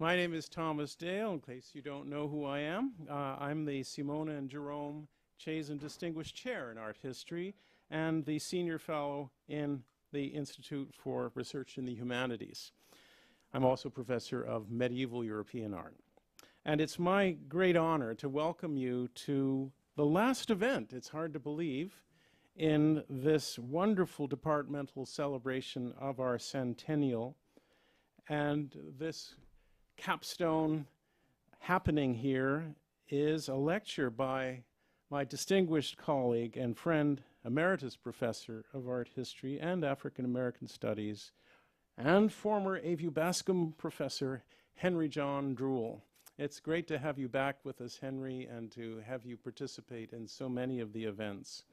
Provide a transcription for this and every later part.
My name is Thomas Dale, in case you don't know who I am. I'm the Simona and Jerome Chazen Distinguished Chair in Art History and the Senior Fellow in the Institute for Research in the Humanities. I'm also Professor of Medieval European Art. And it's my great honor to welcome you to the last event, it's hard to believe, in this wonderful departmental celebration of our Centennial. And this capstone happening here is a lecture by my distinguished colleague and friend, Emeritus Professor of Art History and African American Studies, and former Evjue-Bascom Professor John Drewal. It's great to have you back with us, Henry, and to have you participate in so many of the events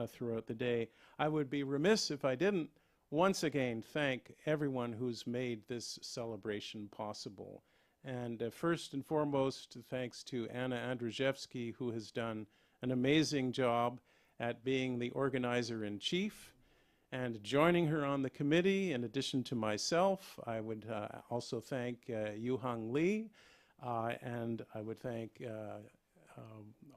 throughout the day. I would be remiss if I didn't once again thank everyone who's made this celebration possible. And first and foremost, thanks to Anna Andrzejewski, who has done an amazing job at being the organizer-in-chief. And joining her on the committee, in addition to myself, I would also thank Yu-Hung Lee, and I would thank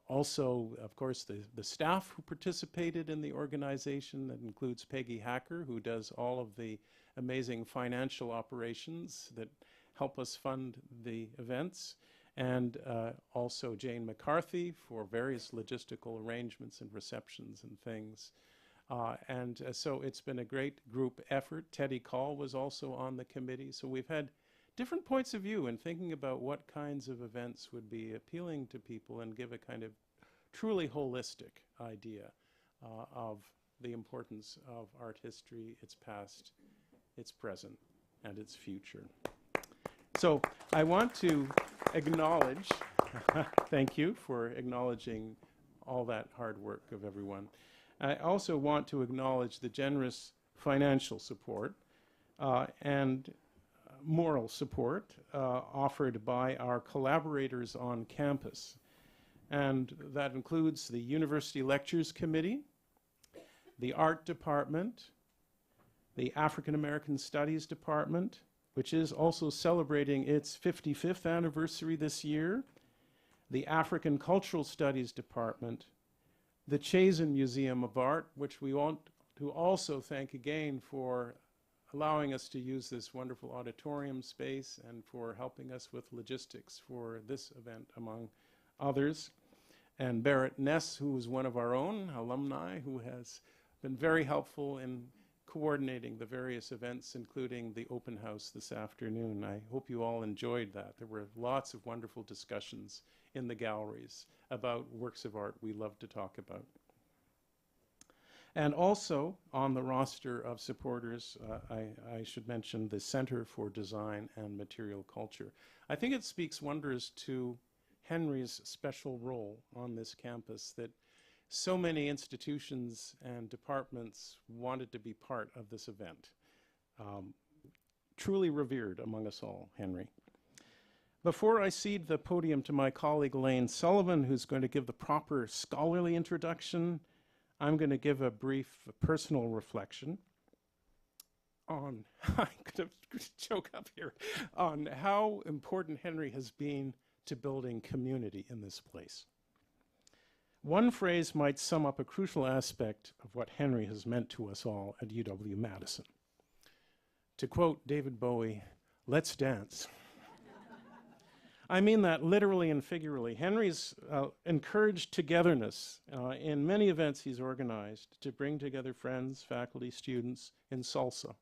also, of course, the staff who participated in the organization. That includes Peggy Hacker, who does all of the amazing financial operations that help us fund the events, and also Jane McCarthy for various logistical arrangements and receptions and things. So it's been a great group effort. Teddy Call was also on the committee. So we've had different points of view in thinking about what kinds of events would be appealing to people and give a kind of truly holistic idea of the importance of art history, its past, its present, and its future. So I want to acknowledge, thank you for acknowledging all that hard work of everyone. I also want to acknowledge the generous financial support and moral support offered by our collaborators on campus. And that includes the University Lectures Committee, the Art Department, the African American Studies Department, which is also celebrating its 55th anniversary this year, the African Cultural Studies Department, the Chazen Museum of Art, which we want to also thank again for allowing us to use this wonderful auditorium space and for helping us with logistics for this event, among others. And Barrett Ness, who is one of our own alumni, who has been very helpful in coordinating the various events, including the open house this afternoon. I hope you all enjoyed that. There were lots of wonderful discussions in the galleries about works of art we love to talk about. And also on the roster of supporters, I should mention the Center for Design and Material Culture. I think it speaks wonders to Henry's special role on this campus that so many institutions and departments wanted to be part of this event. Truly revered among us all, Henry. Before I cede the podium to my colleague Elaine Sullivan, who's going to give the proper scholarly introduction, I'm going to give a brief personal reflection on, I'm going to choke up here, on how important Henry has been to building community in this place. One phrase might sum up a crucial aspect of what Henry has meant to us all at UW-Madison. To quote David Bowie, "Let's dance." I mean that literally and figuratively. Henry's encouraged togetherness in many events he's organized to bring together friends, faculty, students in salsa.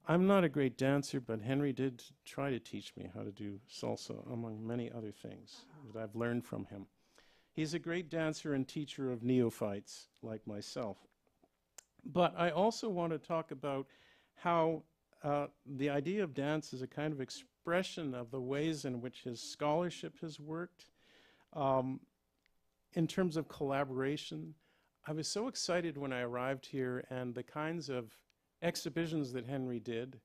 I'm not a great dancer, but Henry did try to teach me how to do salsa, among many other things that I've learned from him. He's a great dancer and teacher of neophytes like myself. But I also want to talk about how the idea of dance is a kind of expression of the ways in which his scholarship has worked. In terms of collaboration, I was so excited when I arrived here, and the kinds of exhibitions that Henry did,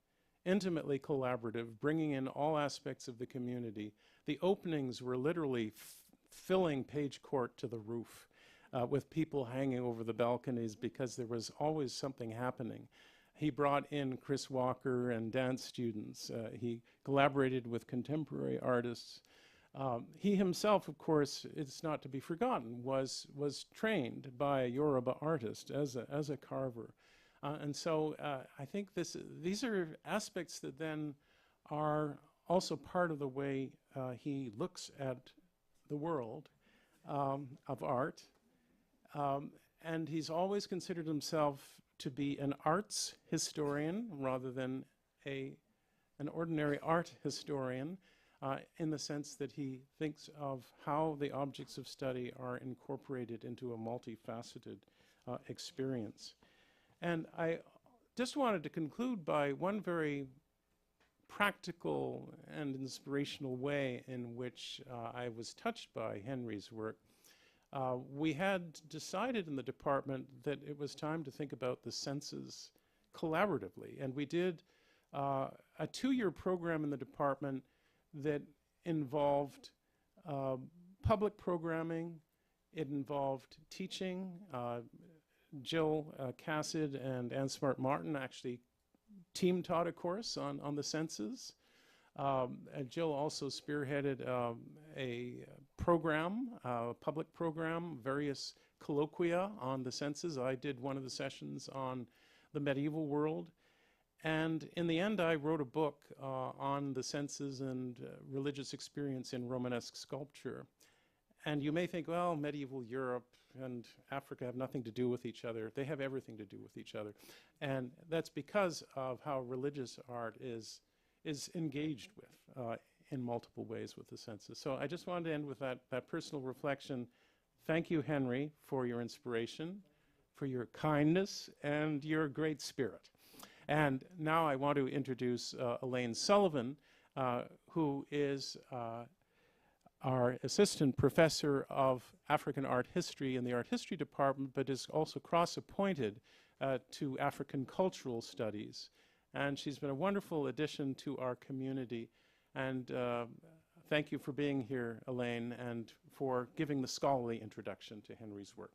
intimately collaborative, bringing in all aspects of the community. The openings were literally filling Page Court to the roof with people hanging over the balconies because there was always something happening. He brought in Chris Walker and dance students. He collaborated with contemporary artists. He himself, of course, it's not to be forgotten, was trained by a Yoruba artist as a carver. And so I think these are aspects that then are also part of the way he looks at the world of art. And he's always considered himself to be an arts historian rather than an ordinary art historian, in the sense that he thinks of how the objects of study are incorporated into a multifaceted experience. And I just wanted to conclude by one very practical and inspirational way in which I was touched by Henry's work. We had decided in the department that it was time to think about the senses collaboratively, and we did a 2-year program in the department that involved public programming. It involved teaching. Jill Cassett and Ann Smart-Martin actually team taught a course on the senses. And Jill also spearheaded a program, a public program, various colloquia on the senses. I did one of the sessions on the medieval world. And in the end, I wrote a book on the senses and religious experience in Romanesque sculpture. And you may think, well, medieval Europe and Africa have nothing to do with each other. They have everything to do with each other. And that's because of how religious art is engaged with in multiple ways with the senses. So I just wanted to end with that personal reflection. Thank you, Henry, for your inspiration, for your kindness, and your great spirit. And now I want to introduce Elaine Sullivan, who is our assistant professor of African art history in the art history department, but is also cross-appointed to African cultural studies. And she's been a wonderful addition to our community. And thank you for being here, Elaine, and for giving the scholarly introduction to Henry's work.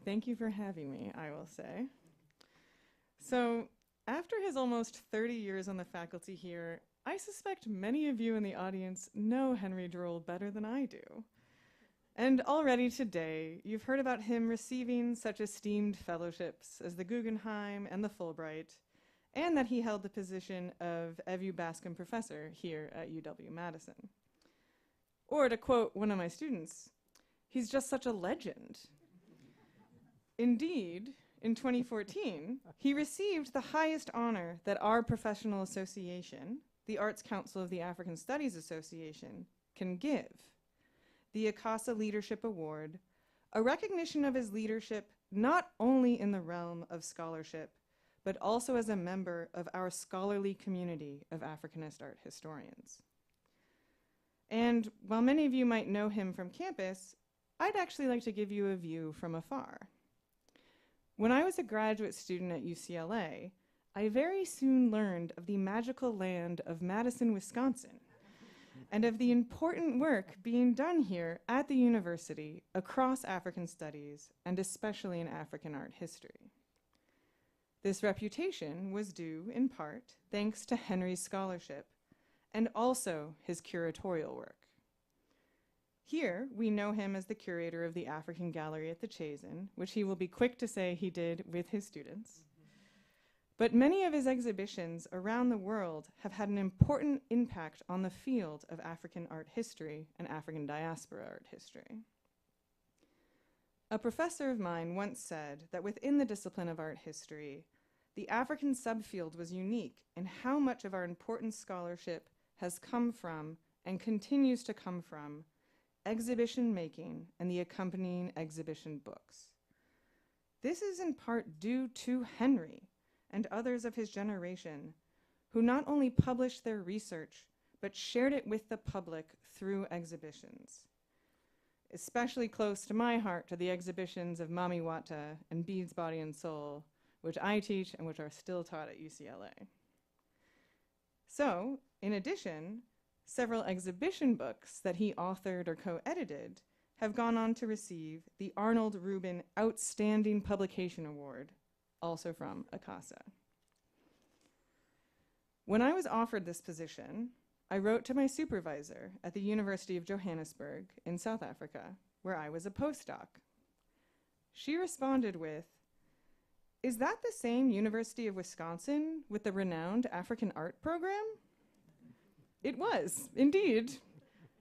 Thank you for having me, I will say. So, after his almost 30 years on the faculty here, I suspect many of you in the audience know Henry Drewal better than I do. And already today, you've heard about him receiving such esteemed fellowships as the Guggenheim and the Fulbright, and that he held the position of Evjue-Bascom Professor here at UW-Madison. Or to quote one of my students, he's just such a legend. Indeed, in 2014, he received the highest honor that our professional association, the Arts Council of the African Studies Association, can give, the Akasa Leadership Award, a recognition of his leadership not only in the realm of scholarship, but also as a member of our scholarly community of Africanist art historians. And while many of you might know him from campus, I'd actually like to give you a view from afar. When I was a graduate student at UCLA, I very soon learned of the magical land of Madison, Wisconsin, and of the important work being done here at the university across African studies, and especially in African art history. This reputation was due, in part, thanks to Henry's scholarship, and also his curatorial work. Here, we know him as the curator of the African Gallery at the Chazen, which he will be quick to say he did with his students. But many of his exhibitions around the world have had an important impact on the field of African art history and African diaspora art history. A professor of mine once said that within the discipline of art history, the African subfield was unique in how much of our important scholarship has come from and continues to come from exhibition making and the accompanying exhibition books. This is in part due to Henry and others of his generation, who not only published their research, but shared it with the public through exhibitions. Especially close to my heart are the exhibitions of Mami Wata and Beads, Body and Soul, which I teach and which are still taught at UCLA. So, in addition, several exhibition books that he authored or co-edited have gone on to receive the Arnold Rubin Outstanding Publication Award, also from ACASA. When I was offered this position, I wrote to my supervisor at the University of Johannesburg in South Africa, where I was a postdoc. She responded with, "Is that the same University of Wisconsin with the renowned African art program?" It was, indeed,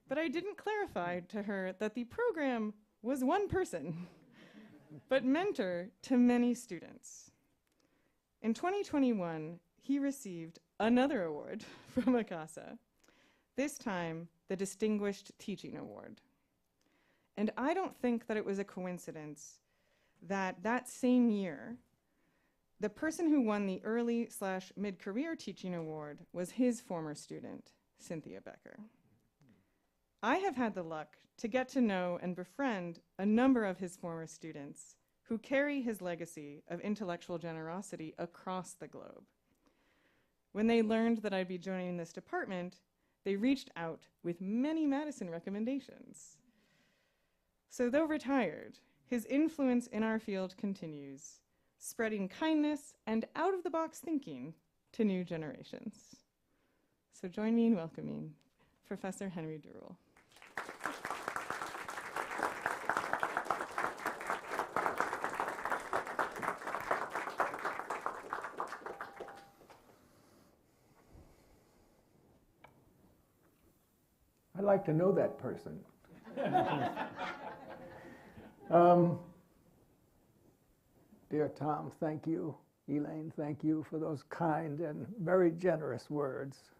but I didn't clarify to her that the program was one person, but mentor to many students. In 2021, he received another award from ACASA, this time the Distinguished Teaching Award. And I don't think that it was a coincidence that that same year, the person who won the early/mid-career teaching award was his former student, Cynthia Becker. I have had the luck to get to know and befriend a number of his former students who carry his legacy of intellectual generosity across the globe. When they learned that I'd be joining this department, they reached out with many Madison recommendations. So though retired, his influence in our field continues, spreading kindness and out-of-the-box thinking to new generations. So join me in welcoming Professor Henry Drewal. I'd like to know that person. Dear Tom, thank you. Elaine, thank you for those kind and very generous words.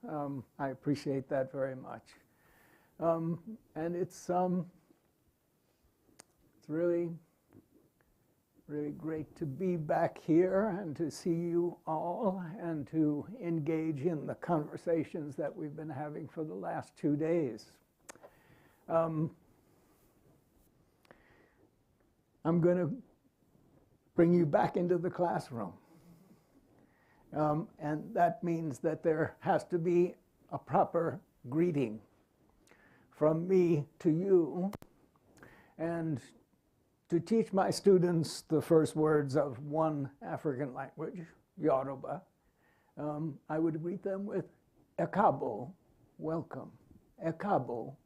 I appreciate that very much. And it's really great to be back here and to see you all and to engage in the conversations that we've been having for the last 2 days. I'm going to bring you back into the classroom. And that means that there has to be a proper greeting from me to you. And to teach my students the first words of one African language, Yoruba, I would greet them with Ekabo, welcome, Ekabo,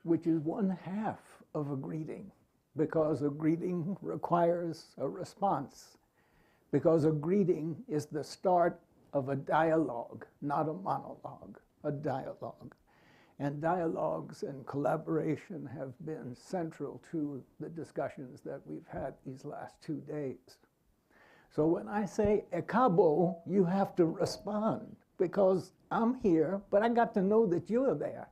which is one half of a greeting, because a greeting requires a response, because a greeting is the start of a dialogue, not a monologue, a dialogue. And dialogues and collaboration have been central to the discussions that we've had these last 2 days. So when I say Ekabo, you have to respond, because I'm here, but I got to know that you're there.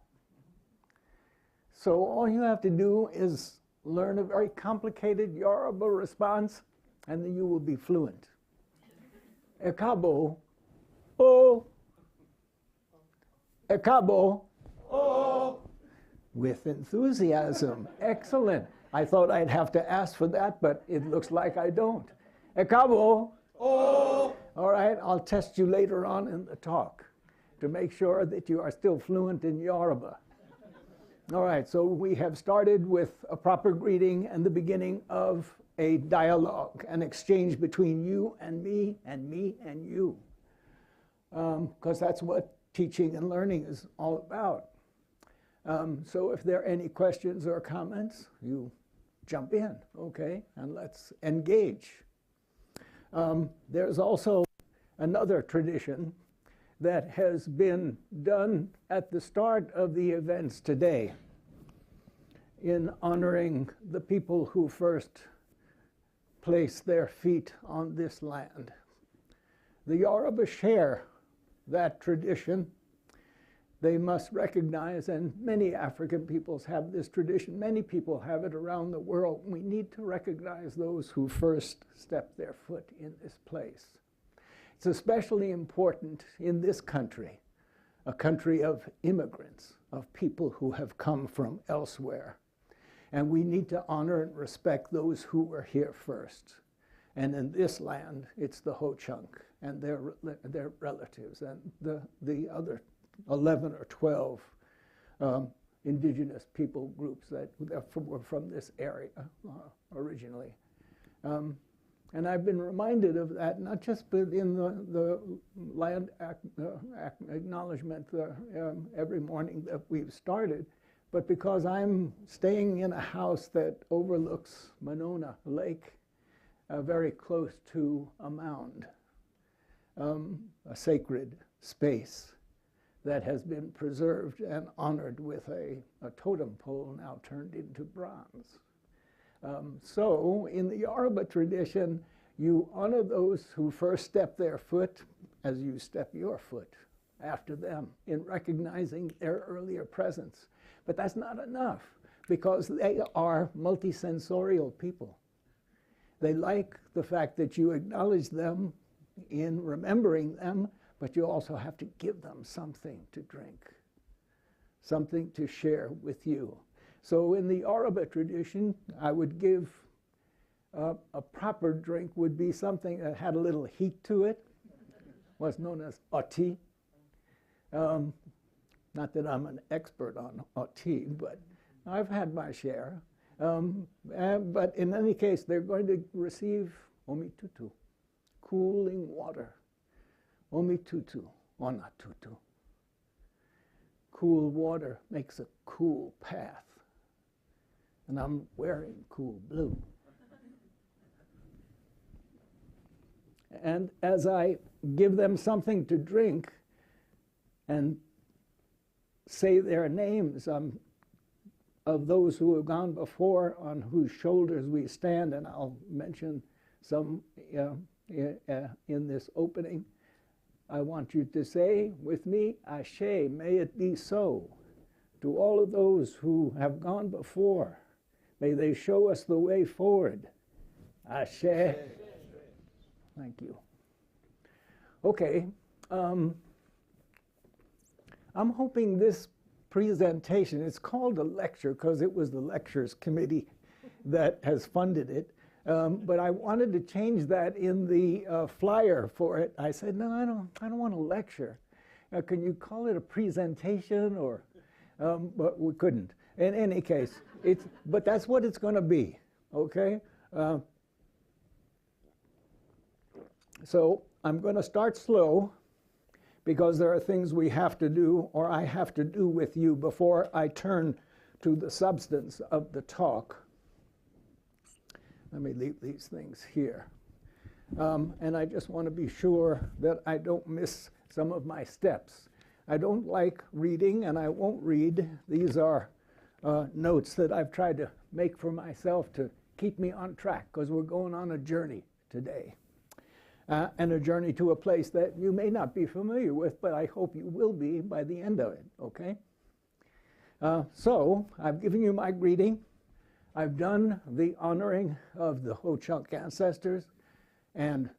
So all you have to do is learn a very complicated Yoruba response, and then you will be fluent. Ekabo, oh, Ekabo, oh, with enthusiasm. Excellent. I thought I'd have to ask for that, but it looks like I don't. Ekabo, oh. All right, I'll test you later on in the talk to make sure that you are still fluent in Yoruba. All right, so we have started with a proper greeting and the beginning of a dialogue, an exchange between you and me and you. Because that's what teaching and learning is all about. So if there are any questions or comments, you jump in, okay? And let's engage. There's also another tradition that has been done at the start of the events today in honoring the people who first placed their feet on this land. The Yoruba share that tradition. They must recognize, and many African peoples have this tradition, many people have it around the world. We need to recognize those who first stepped their foot in this place. It's especially important in this country, a country of immigrants, of people who have come from elsewhere. And we need to honor and respect those who were here first. And in this land, it's the Ho-Chunk and their relatives, and the other 11 or 12 indigenous people groups that were from this area originally. And I've been reminded of that, not just in the land acknowledgement every morning that we've started, but because I'm staying in a house that overlooks Monona Lake, very close to a mound, a sacred space that has been preserved and honored with a totem pole now turned into bronze. So in the Yoruba tradition, you honor those who first step their foot as you step your foot after them in recognizing their earlier presence. But that's not enough, because they are multisensorial people. They like the fact that you acknowledge them in remembering them, but you also have to give them something to drink, something to share with you. So in the Yoruba tradition, I would give a proper drink would be something that had a little heat to it, what's known as oti. Not that I'm an expert on oti, but I've had my share. But in any case, they're going to receive omitutu, cooling water. Omitutu, onatutu. Cool water makes a cool path. And I'm wearing cool blue. And as I give them something to drink and say their names of those who have gone before, on whose shoulders we stand, and I'll mention some in this opening, I want you to say with me, Ashe, may it be so. To all of those who have gone before, may they show us the way forward. Ashe. Thank you. Okay. I'm hoping this presentation, it's called a lecture because it was the lectures committee that has funded it. But I wanted to change that in the flyer for it. I said, no, I don't want a lecture. Can you call it a presentation? Or, but we couldn't. In any case, but that's what it's going to be, okay? So I'm going to start slow because there are things we have to do, or I have to do with you before I turn to the substance of the talk. Let me leave these things here. And I just want to be sure that I don't miss some of my steps. I don't like reading, and I won't read. These are notes that I've tried to make for myself to keep me on track, because we're going on a journey today. And a journey to a place that you may not be familiar with, but I hope you will be by the end of it, okay? So I've given you my greeting. I've done the honoring of the Ho-Chunk ancestors, and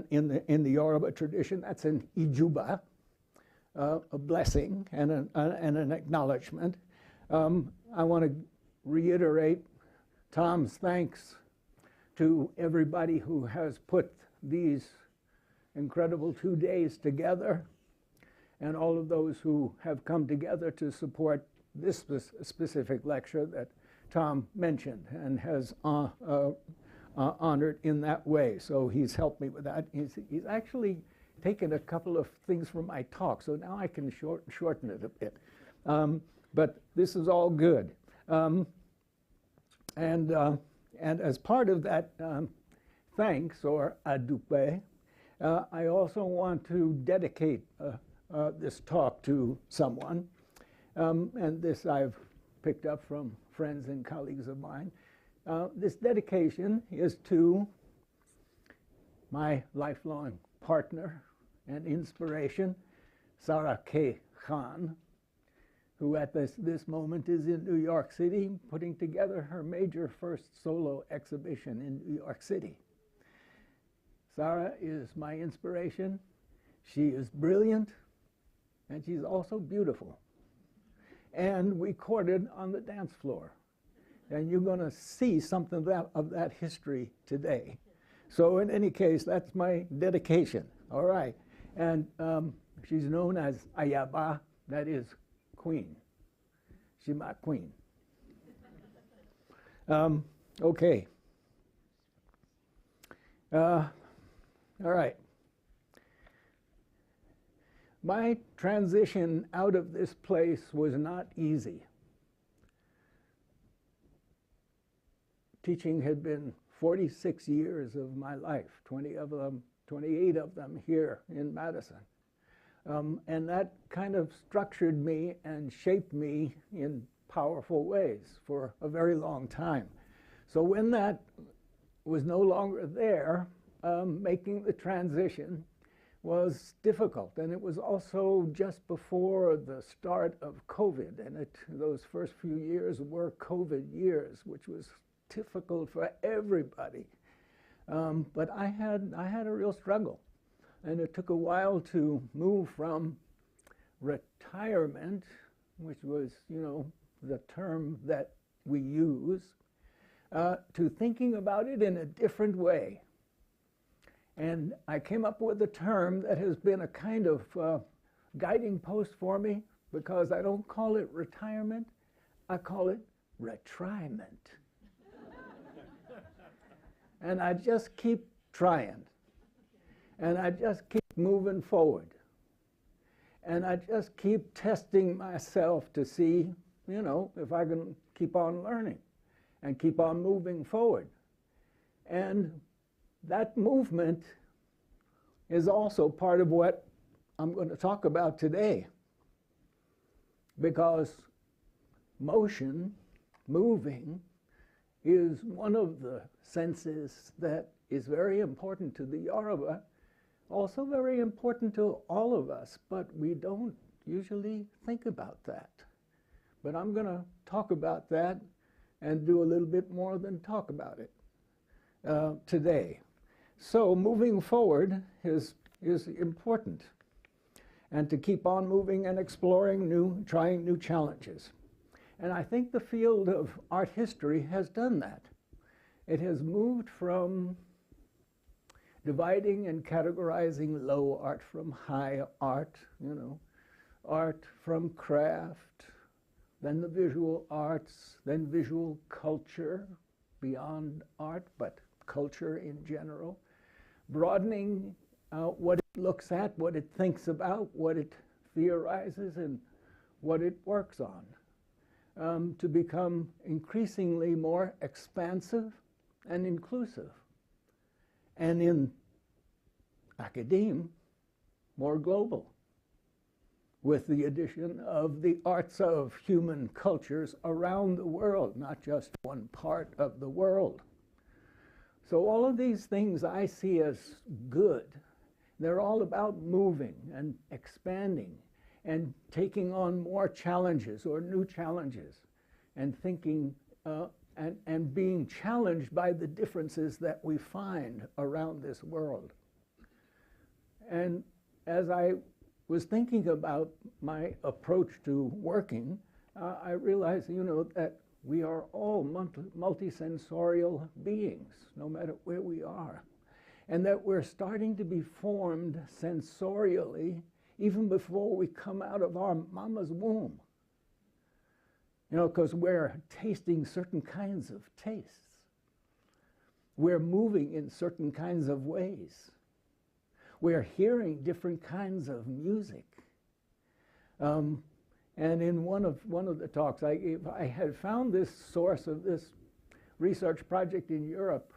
in the Yoruba tradition, that's an ijuba, a blessing and an acknowledgement. I want to reiterate Tom's thanks to everybody who has put these incredible 2 days together, and all of those who have come together to support this specific lecture that Tom mentioned and has honored in that way. So he's helped me with that. He's actually taken a couple of things from my talk, so now I can shorten it a bit. But this is all good. And as part of that thanks, or adupe, I also want to dedicate this talk to someone. And this I've picked up from friends and colleagues of mine. This dedication is to my lifelong partner and inspiration, Sarah K. Khan, who at this moment is in New York City, putting together her major first solo exhibition in New York City. Sarah is my inspiration. She is brilliant, and she's also beautiful. And we courted on the dance floor. And you're going to see something of that history today. So in any case, that's my dedication. All right. And she's known as Ayaba, that is queen. She's my queen. Okay. All right. My transition out of this place was not easy. Teaching had been 46 years of my life, 28 of them here in Madison. And that kind of structured me and shaped me in powerful ways for a very long time. So when that was no longer there, making the transition was difficult. And it was also just before the start of COVID. And those first few years were COVID years, which was difficult for everybody. But I had a real struggle. And it took a while to move from retirement, which was, the term that we use, to thinking about it in a different way. And I came up with a term that has been a kind of guiding post for me, because I don't call it retirement, I call it retirement. And I just keep trying. And I just keep moving forward. And I just keep testing myself to see, if I can keep on learning and keep on moving forward. And that movement is also part of what I'm going to talk about today. Because motion, moving, is one of the senses that is very important to the Yoruba, also very important to all of us, but we don't usually think about that. But I'm going to talk about that and do a little bit more than talk about it today. So moving forward is important, and to keep on moving and exploring trying new challenges. And I think the field of art history has done that. It has moved from dividing and categorizing low art from high art, art from craft, then the visual arts, then visual culture, beyond art, but culture in general, broadening what it looks at, what it thinks about, what it theorizes, and what it works on, to become increasingly more expansive and inclusive. And in academia, more global, with the addition of the arts of human cultures around the world, not just one part of the world. So all of these things I see as good. They're all about moving and expanding and taking on more challenges or new challenges, and thinking and being challenged by the differences that we find around this world. And as I was thinking about my approach to working, I realized, that we are all multisensorial beings, no matter where we are, and that we're starting to be formed sensorially even before we come out of our mama's womb. Because we're tasting certain kinds of tastes. We're moving in certain kinds of ways. We're hearing different kinds of music. And in one of the talks I gave, I had found this source of this research project in Europe,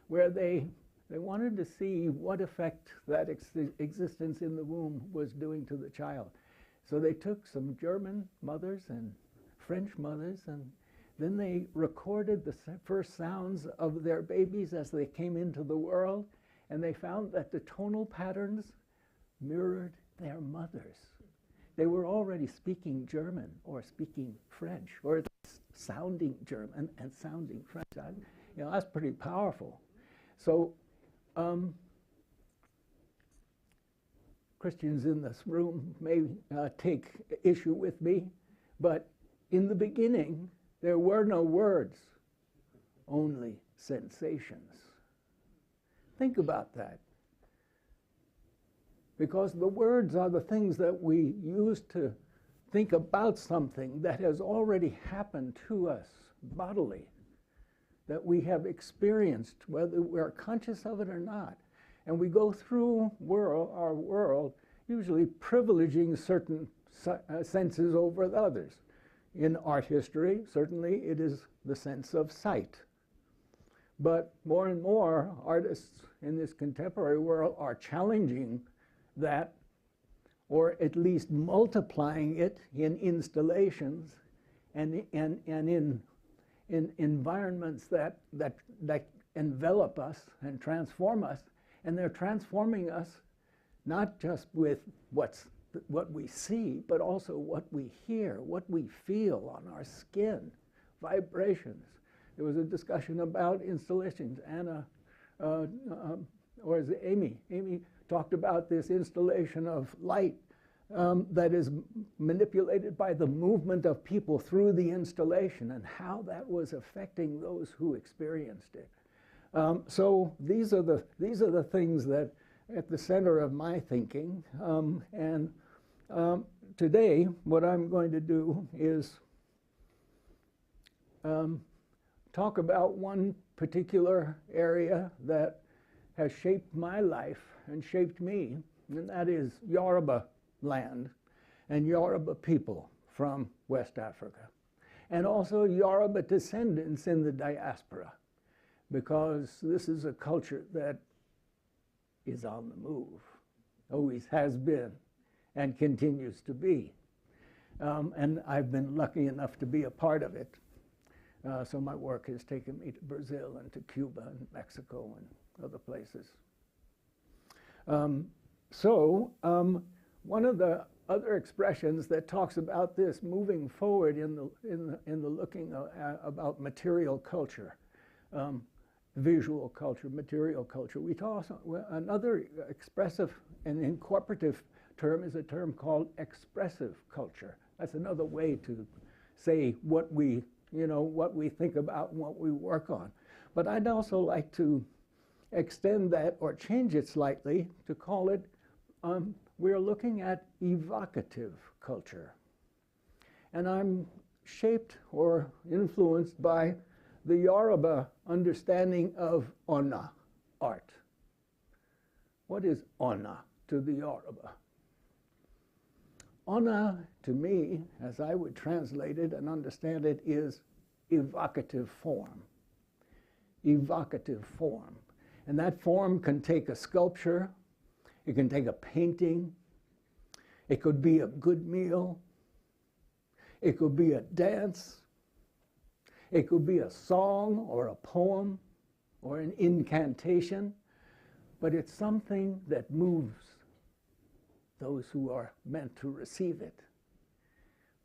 where they wanted to see what effect that existence in the womb was doing to the child. So they took some German mothers and French mothers, and then they recorded the first sounds of their babies as they came into the world, and they found that the tonal patterns mirrored their mothers. They were already speaking German or speaking French, or sounding German and sounding French. That's pretty powerful. So Christians in this room may take issue with me, but in the beginning, there were no words, only sensations. Think about that. Because the words are the things that we use to think about something that has already happened to us bodily, that we have experienced, whether we're conscious of it or not. And we go through our world usually privileging certain senses over the others. In art history, certainly it is the sense of sight. But more and more artists in this contemporary world are challenging that, or at least multiplying it in installations and in environments that envelop us and transform us. And they're transforming us not just with what we see, but also what we hear, what we feel on our skin, vibrations. There was a discussion about installations. Anna, or is it Amy? Amy talked about this installation of light that is manipulated by the movement of people through the installation and how that was affecting those who experienced it. So these are the things that at the center of my thinking. Today, what I'm going to do is talk about one particular area that has shaped my life and shaped me, and that is Yoruba land and Yoruba people from West Africa, and also Yoruba descendants in the diaspora, because this is a culture that is on the move, always has been, and continues to be. And I've been lucky enough to be a part of it. So my work has taken me to Brazil and to Cuba and Mexico and other places. One of the other expressions that talks about this moving forward in the looking about material culture, visual culture, material culture. We talk another expressive and incorporative term is a term called expressive culture. That's another way to say what we think about and what we work on. But I'd also like to extend that or change it slightly to call it, we're looking at evocative culture. And I'm shaped or influenced by the Yoruba understanding of ona, art. What is ona to the Yoruba? Ona, to me, as I would translate it and understand it, is evocative form. Evocative form. And that form can take a sculpture, it can take a painting, it could be a good meal, it could be a dance, it could be a song or a poem or an incantation, but it's something that moves those who are meant to receive it,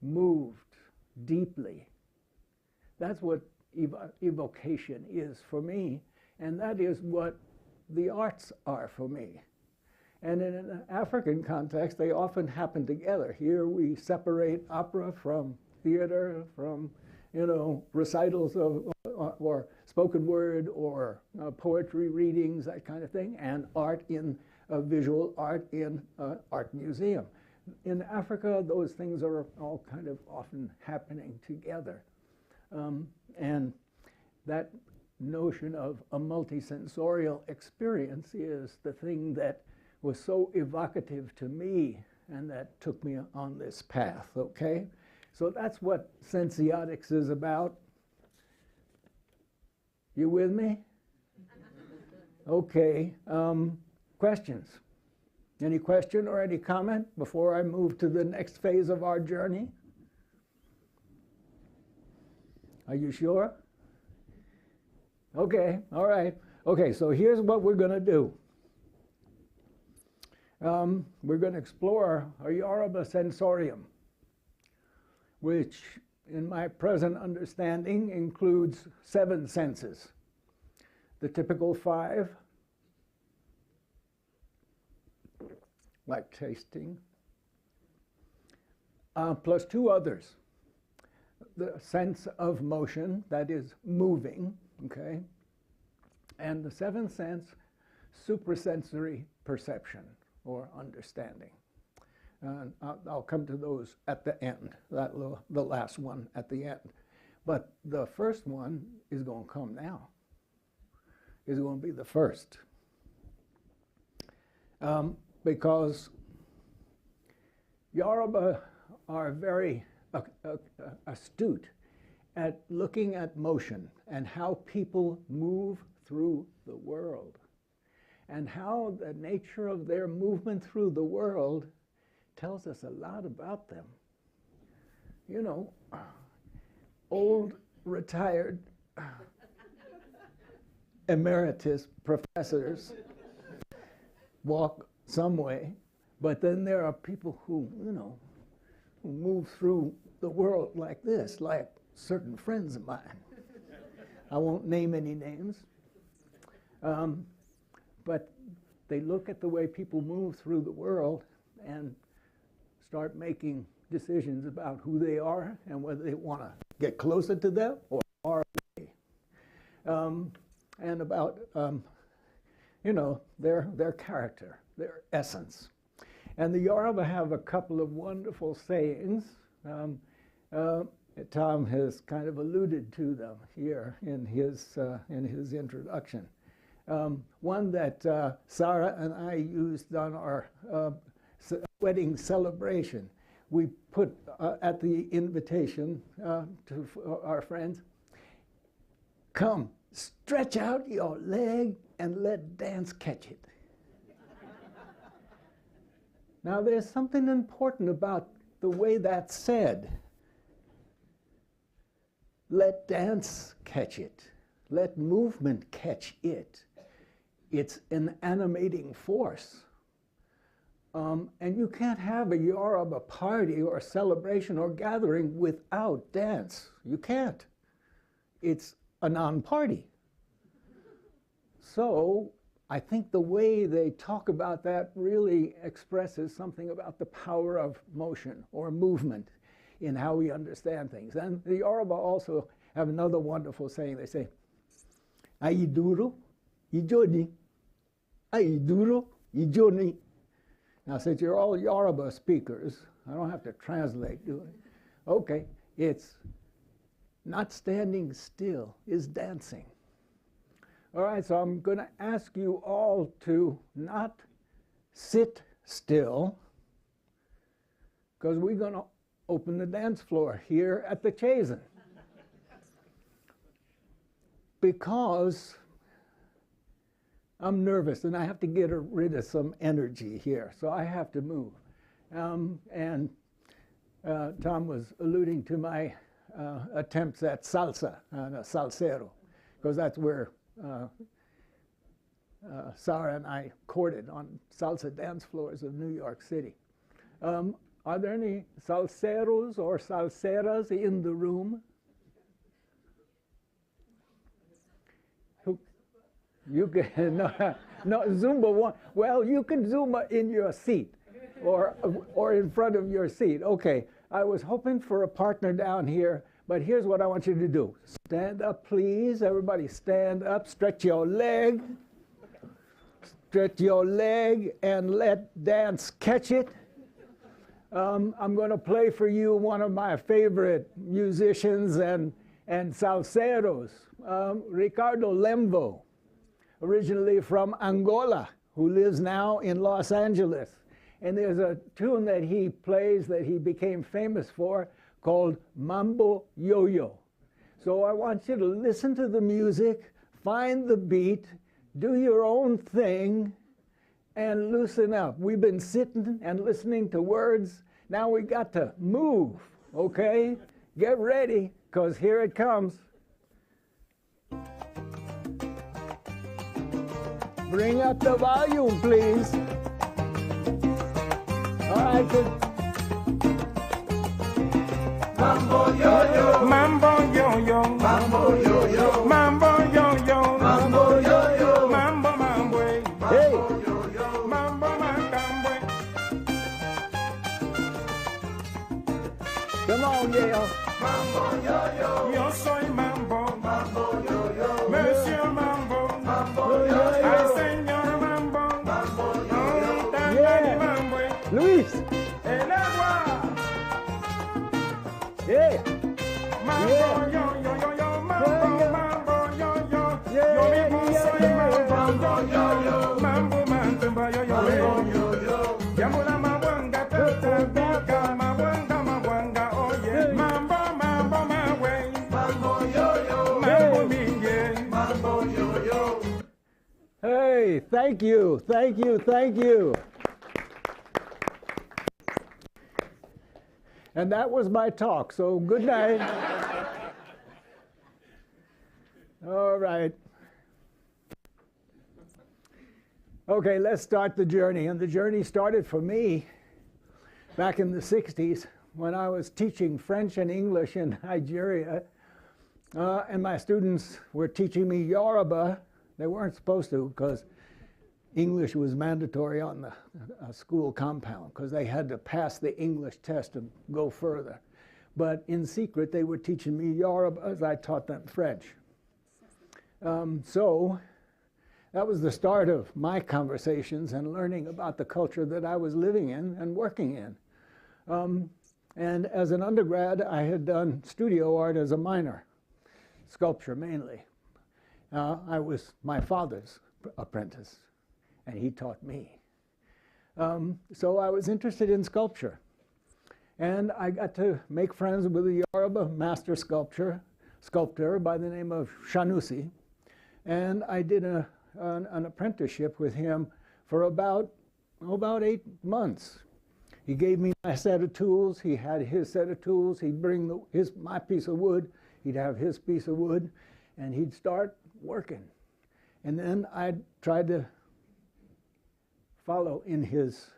moved deeply. That's what evocation is for me, and that is what the arts are for me. And in an African context, they often happen together. Here we separate opera from theater, from recitals of or spoken word or poetry readings, that kind of thing, and art in visual art in art museum. In Africa, those things are all kind of often happening together. And that notion of a multisensorial experience is the thing that was so evocative to me and that took me on this path, okay? So that's what Sensiotics is about. You with me? Okay. Questions? Any question or any comment before I move to the next phase of our journey? Are you sure? Okay, all right. Okay, so here's what we're going to do. We're going to explore a Yoruba sensorium, which in my present understanding includes 7 senses. The typical 5, like tasting, plus 2 others. The sense of motion, that is moving, okay? And the 7th sense, suprasensory perception or understanding. I'll come to those at the end, the last one at the end. But the first one is going to come now. Is going to be the first. Because Yoruba are very astute at looking at motion and how people move through the world, and how the nature of their movement through the world tells us a lot about them. You know, old retired emeritus professors walk some way, but then there are people who, you know, who move through the world like this, like certain friends of mine. I won't name any names. But they look at the way people move through the world and start making decisions about who they are and whether they want to get closer to them or far away. And about, you know, their character, their essence. And the Yoruba have a couple of wonderful sayings. Tom has kind of alluded to them here in his introduction. One that Sarah and I used on our wedding celebration. We put at the invitation to our friends, come, stretch out your leg and let dance catch it. Now there's something important about the way that's said. Let dance catch it. Let movement catch it. It's an animating force. And you can't have a Yoruba party or celebration or gathering without dance. You can't. It's a non-party. So I think the way they talk about that really expresses something about the power of motion or movement in how we understand things. And the Yoruba also have another wonderful saying. They say, Ayiduro, Ijoni. Ayiduro, Ijoni. Now, since you're all Yoruba speakers, I don't have to translate, do I? Okay, it's not standing still is dancing. All right, so I'm going to ask you all to not sit still, because we're going to open the dance floor here at the Chazen. Because I'm nervous and I have to get rid of some energy here, so I have to move. And Tom was alluding to my attempts at salsa, salsero, because that's where Sarah and I courted on salsa dance floors of New York City. Are there any salseros or salseras in the room? You can, no, Zumba one. Well, you can Zumba in your seat or in front of your seat. Okay, I was hoping for a partner down here, but here's what I want you to do. Stand up, please. Everybody stand up. Stretch your leg. Stretch your leg and let dance catch it. I'm going to play for you one of my favorite musicians and salseros, Ricardo Lembo, originally from Angola, who lives now in Los Angeles. And there's a tune that he plays that he became famous for called Mambo Yo-Yo. So I want you to listen to the music, find the beat, do your own thing, and loosen up. We've been sitting and listening to words. Now we got to move, okay? Get ready, because here it comes. Bring up the volume, please. All right, good. Mambo yo-yo, mambo yo-yo, mambo yo-yo, mambo yo-yo, mambo yo-yo, mambo mambo, Hey. yo-yo, mambo mambo. Come on, Yale. Mambo yo-yo, yo soy mambo, mambo yo-yo, Monsieur Mambo, mambo yo-yo, Yo-yo. ay señor Mambo, mambo yo-yo, Yeah. mambo, Luis. hey. Yeah. Mambo, Yeah. yo, yo, yo, yo, mambo, mambo, yo, yo. Yeah, Yo mismo yeah, soy yeah. mambo, yo, yo. Mambo, mambo, yo, yo. Yambula mabwanga, tata, bika, mabwanga, oh yeah. Mambo, mambo, my way. Mambo, yo, yo. Mambo, me, yeah. Mambo, yo, yo. Hey, thank you, thank you, thank you. And that was my talk, so good night. All right. Okay, let's start the journey. And the journey started for me back in the 60s when I was teaching French and English in Nigeria. And my students were teaching me Yoruba. They weren't supposed to because English was mandatory on the school compound because they had to pass the English test and go further. But in secret, they were teaching me Yoruba as I taught them French. So that was the start of my conversations and learning about the culture that I was living in and working in. And as an undergrad, I had done studio art as a minor, sculpture mainly. I was my father's apprentice, and he taught me. So I was interested in sculpture. And I got to make friends with a Yoruba master sculptor by the name of Sanusi. And I did an apprenticeship with him for about 8 months. He gave me my set of tools. He had his set of tools. He'd bring my piece of wood. He'd have his piece of wood, and he'd start working. And then I'd try to follow in his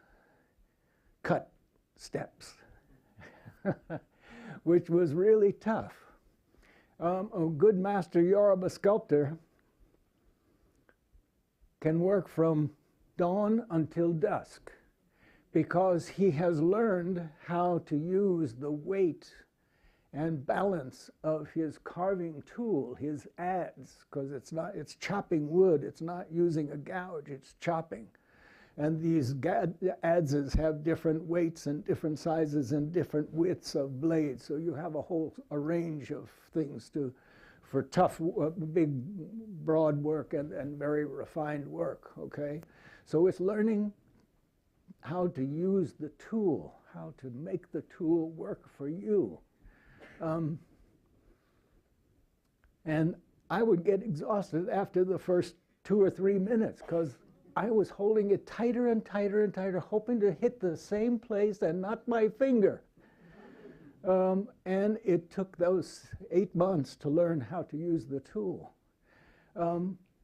cut steps, which was really tough. A good master Yoruba sculptor can work from dawn until dusk because he has learned how to use the weight and balance of his carving tool, his adze, because it's chopping wood, it's not using a gouge, it's chopping. And these adzes have different weights and different sizes and different widths of blades, so you have a range of things for tough, big, broad work and very refined work, okay? So it's learning how to use the tool, how to make the tool work for you. And I would get exhausted after the first 2 or 3 minutes because I was holding it tighter and tighter and tighter, hoping to hit the same place and not my finger. And it took those 8 months to learn how to use the tool.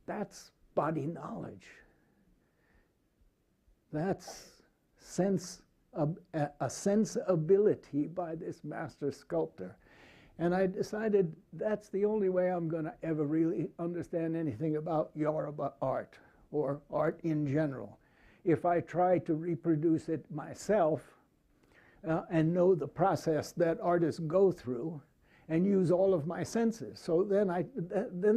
That's body knowledge. That's a sensibility by this master sculptor. And I decided that's the only way I'm going to ever really understand anything about Yoruba art or art in general. If I try to reproduce it myself and know the process that artists go through and use all of my senses. So then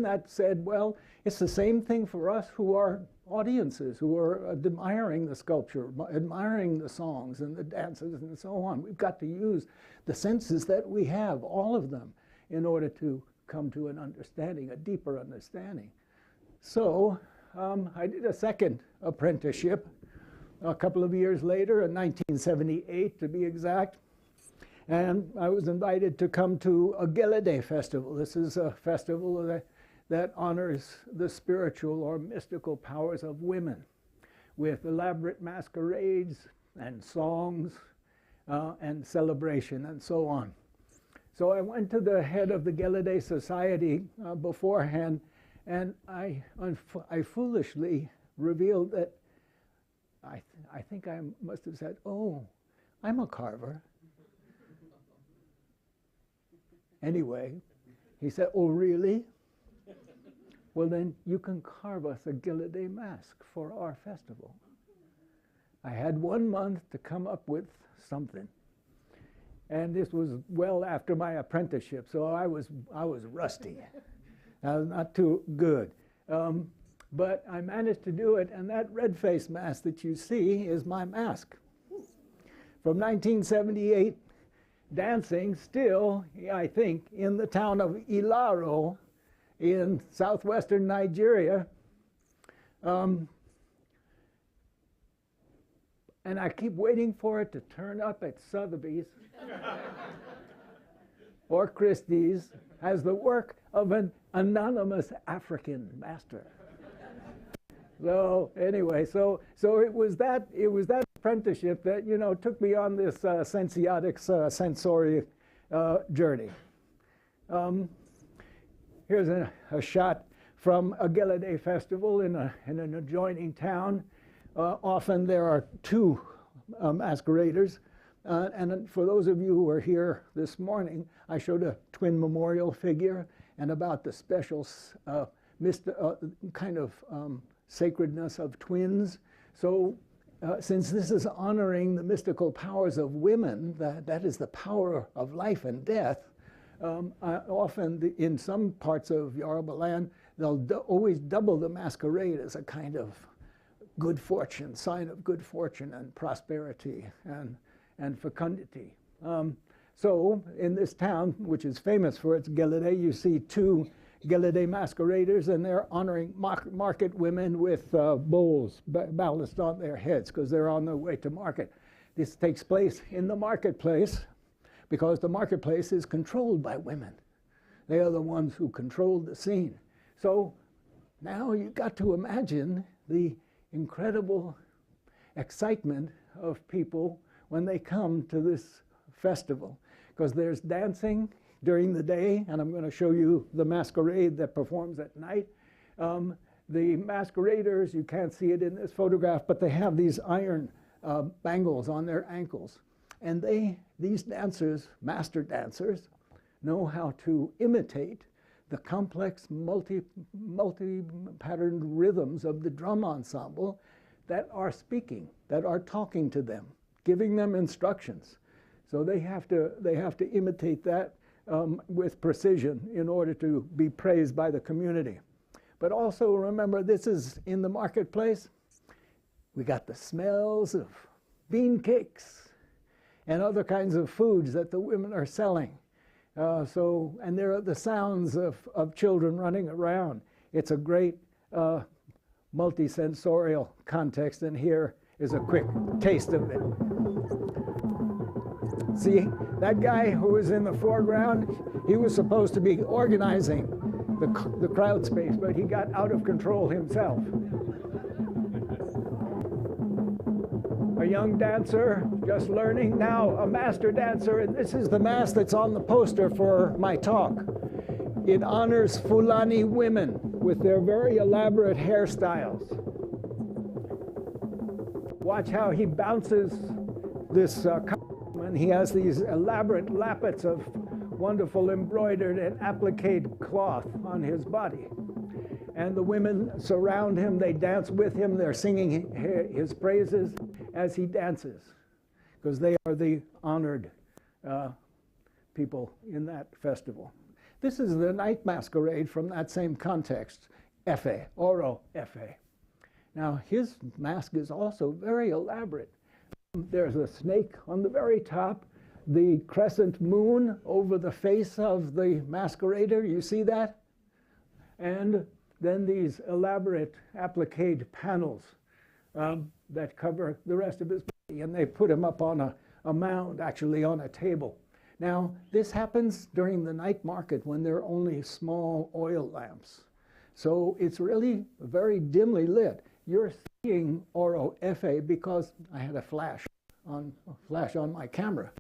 that said, well, it's the same thing for us who are audiences, who are admiring the sculpture, admiring the songs and the dances and so on. We've got to use the senses that we have, all of them, in order to come to an understanding, a deeper understanding. So I did a second apprenticeship a couple of years later, in 1978 to be exact. And I was invited to come to a Gelede festival. This is a festival that honors the spiritual or mystical powers of women with elaborate masquerades and songs and celebration and so on. So I went to the head of the Gelede Society beforehand, and I foolishly revealed that I think I must have said, oh, I'm a carver. Anyway, he said, oh, really? Well, then you can carve us a Gelede mask for our festival. I had 1 month to come up with something. And this was well after my apprenticeship, so I was rusty. I was not too good. But I managed to do it, and that red face mask that you see is my mask. From 1978, dancing still, I think, in the town of Ilaro in southwestern Nigeria. And I keep waiting for it to turn up at Sotheby's or Christie's as the work of an anonymous African master. So anyway, so it was that apprenticeship that, you know, took me on this Sensiotics sensory journey. Here's a shot from a Gelede festival in an adjoining town. Often there are two masqueraders. And for those of you who are here this morning, I showed a twin memorial figure and about the special kind of sacredness of twins. So since this is honoring the mystical powers of women, that is the power of life and death, often in some parts of Yoruba land, they'll always double the masquerade as a kind of good fortune, sign of good fortune and prosperity and fecundity. So in this town, which is famous for its Gelede, you see two Gelede masqueraders, and they're honoring market women with bowls balanced on their heads because they're on their way to market. This takes place in the marketplace because the marketplace is controlled by women. They are the ones who control the scene. So now you've got to imagine the incredible excitement of people when they come to this festival, because there's dancing during the day, and I'm going to show you the masquerade that performs at night. The masqueraders, you can't see it in this photograph, but they have these iron bangles on their ankles. And these dancers, master dancers, know how to imitate the complex multi-patterned rhythms of the drum ensemble that are speaking, that are talking to them, giving them instructions. So they have to imitate that with precision in order to be praised by the community. But also remember, this is in the marketplace. We got the smells of bean cakes and other kinds of foods that the women are selling. And there are the sounds of children running around. It's a great multisensorial context, and here is a quick taste of it. See, that guy who was in the foreground, he was supposed to be organizing the crowd space, but he got out of control himself. A young dancer, just learning, now a master dancer, and this is the mask that's on the poster for my talk. It honors Fulani women with their very elaborate hairstyles. Watch how he bounces this and he has these elaborate lappets of wonderful embroidered and appliqued cloth on his body. And the women surround him, they dance with him, they're singing his praises as he dances, because they are the honored people in that festival. This is the night masquerade from that same context, Efe, Oro Efe. Now, his mask is also very elaborate. There's a snake on the very top, the crescent moon over the face of the masquerader, you see that? And then these elaborate appliqued panels that cover the rest of his body, and they put him up on a mound, actually on a table. Now, this happens during the night market when there are only small oil lamps. So it's really very dimly lit. You're seeing Oro Efe because I had a flash on my camera.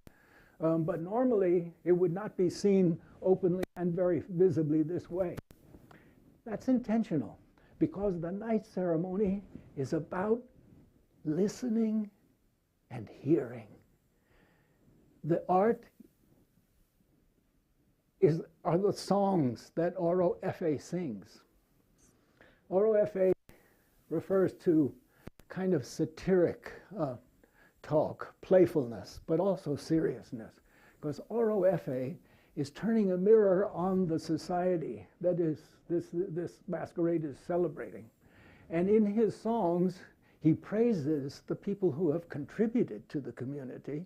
But normally, it would not be seen openly and very visibly this way. That's intentional, because the night ceremony is about listening and hearing. The art are the songs that Oro Efe sings. Oro Efe refers to kind of satiric talk, playfulness, but also seriousness, because Oro Efe is turning a mirror on the society that this masquerade is celebrating. And in his songs, he praises the people who have contributed to the community,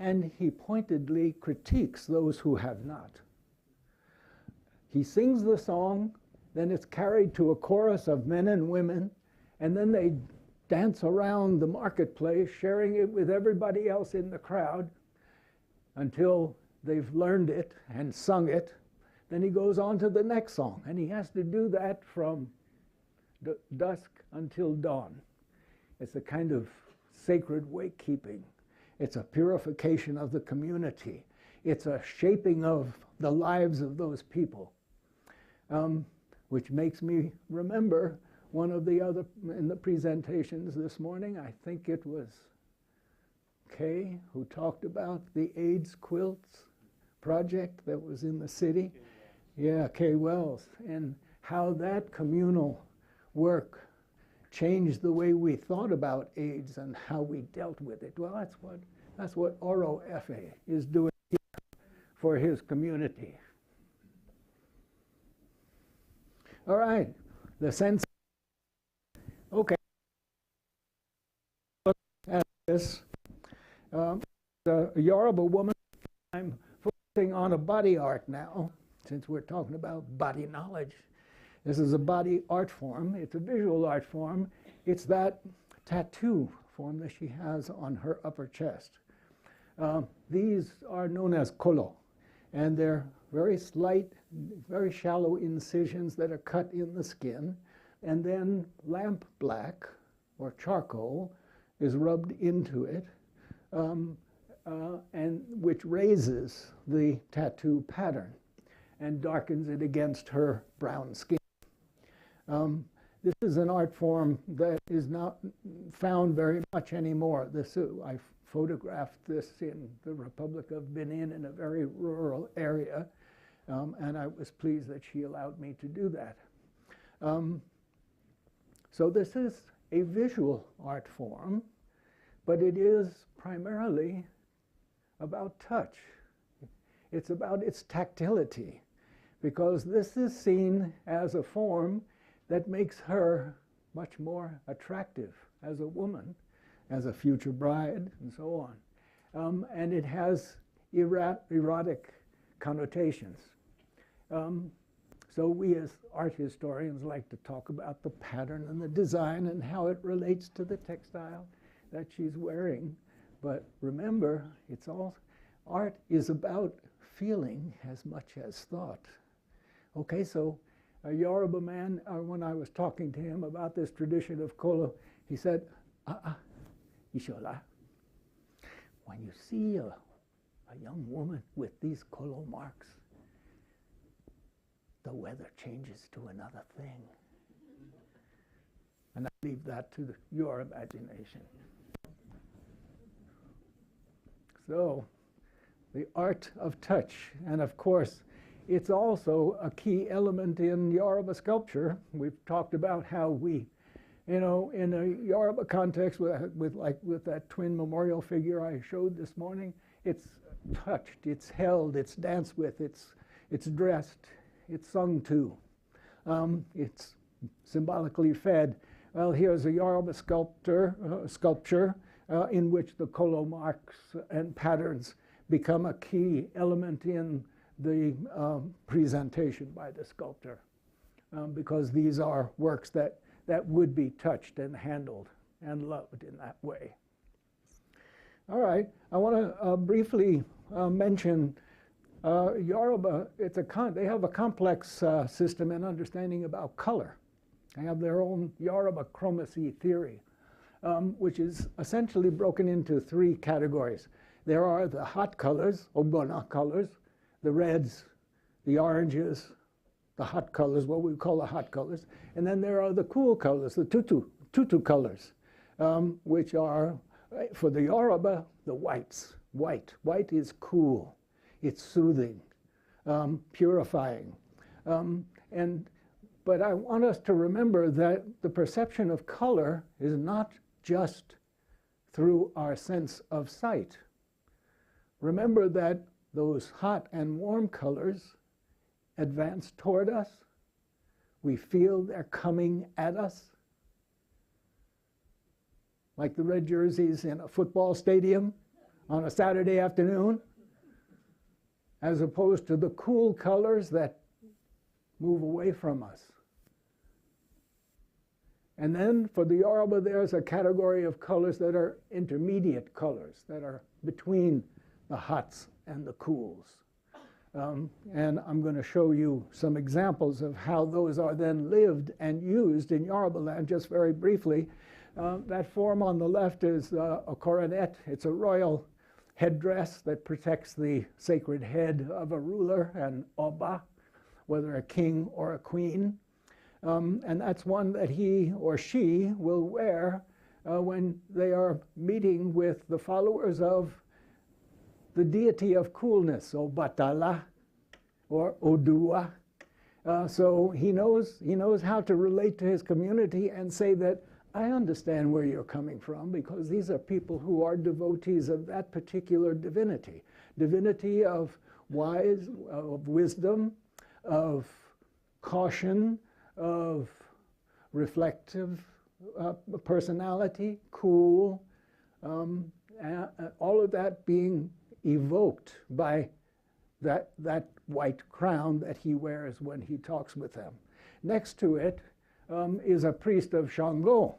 and he pointedly critiques those who have not. He sings the song, then it's carried to a chorus of men and women, and then they dance around the marketplace, sharing it with everybody else in the crowd until they've learned it and sung it. Then he goes on to the next song, and he has to do that from dusk until dawn. It's a kind of sacred wake-keeping. It's a purification of the community. It's a shaping of the lives of those people, which makes me remember one of the other, in the presentations this morning, I think it was Kay who talked about the AIDS quilts project that was in the city. Yeah, Kay Wells, and how that communal work changed the way we thought about AIDS and how we dealt with it. Well, that's what Oro Efe is doing here for his community. All right, the sense. Okay. Look at this. The Yoruba woman. I'm focusing on a body art now, since we're talking about body knowledge. This is a body art form. It's a visual art form. It's that tattoo form that she has on her upper chest. These are known as kolo, and they're very slight, very shallow incisions that are cut in the skin, and then lamp black or charcoal is rubbed into it, and which raises the tattoo pattern and darkens it against her brown skin. This is an art form that is not found very much anymore. I photographed this in the Republic of Benin in a very rural area, and I was pleased that she allowed me to do that. So this is a visual art form, but it is primarily about touch. It's about its tactility, because this is seen as a form that makes her much more attractive as a woman, as a future bride, and so on. And it has erotic connotations. So we as art historians like to talk about the pattern and the design and how it relates to the textile that she's wearing. But remember, art is about feeling as much as thought. Okay, so a Yoruba man, when I was talking to him about this tradition of kolo, he said, Ishola, when you see a young woman with these kolo marks, the weather changes to another thing. And I leave that to your imagination. So, the art of touch, and of course, it's also a key element in Yoruba sculpture. We've talked about how we, in a Yoruba context, with that twin memorial figure I showed this morning, it's touched, it's held, it's danced with, it's dressed, it's sung to, it's symbolically fed. Well, here's a Yoruba sculpture in which the kolo marks and patterns become a key element in the presentation by the sculptor, because these are works that would be touched and handled and loved in that way. All right, I want to briefly mention Yoruba. They have a complex system and understanding about color. They have their own Yoruba chromacy theory, which is essentially broken into three categories. There are the hot colors, Ogbonna colors, the reds, the oranges, the hot colors, what we call the hot colors. And then there are the cool colors, the tutu colors, which are, for the Yoruba, the whites. White is cool, it's soothing, purifying. But I want us to remember that the perception of color is not just through our sense of sight. Remember that those hot and warm colors advance toward us. We feel they're coming at us. Like the red jerseys in a football stadium on a Saturday afternoon, as opposed to the cool colors that move away from us. And then for the Yoruba, there's a category of colors that are intermediate colors, that are between the hots and the cools. And I'm going to show you some examples of how those are then lived and used in Yoruba land, just very briefly. That form on the left is a coronet. It's a royal headdress that protects the sacred head of a ruler, an oba, whether a king or a queen. And that's one that he or she will wear when they are meeting with the followers of the deity of coolness, Obatala or Odua. So he knows how to relate to his community and say that I understand where you're coming from, because these are people who are devotees of that particular divinity, divinity of wisdom, of caution, of reflective personality, cool, all of that being evoked by that white crown that he wears when he talks with them. Next to it is a priest of Shango.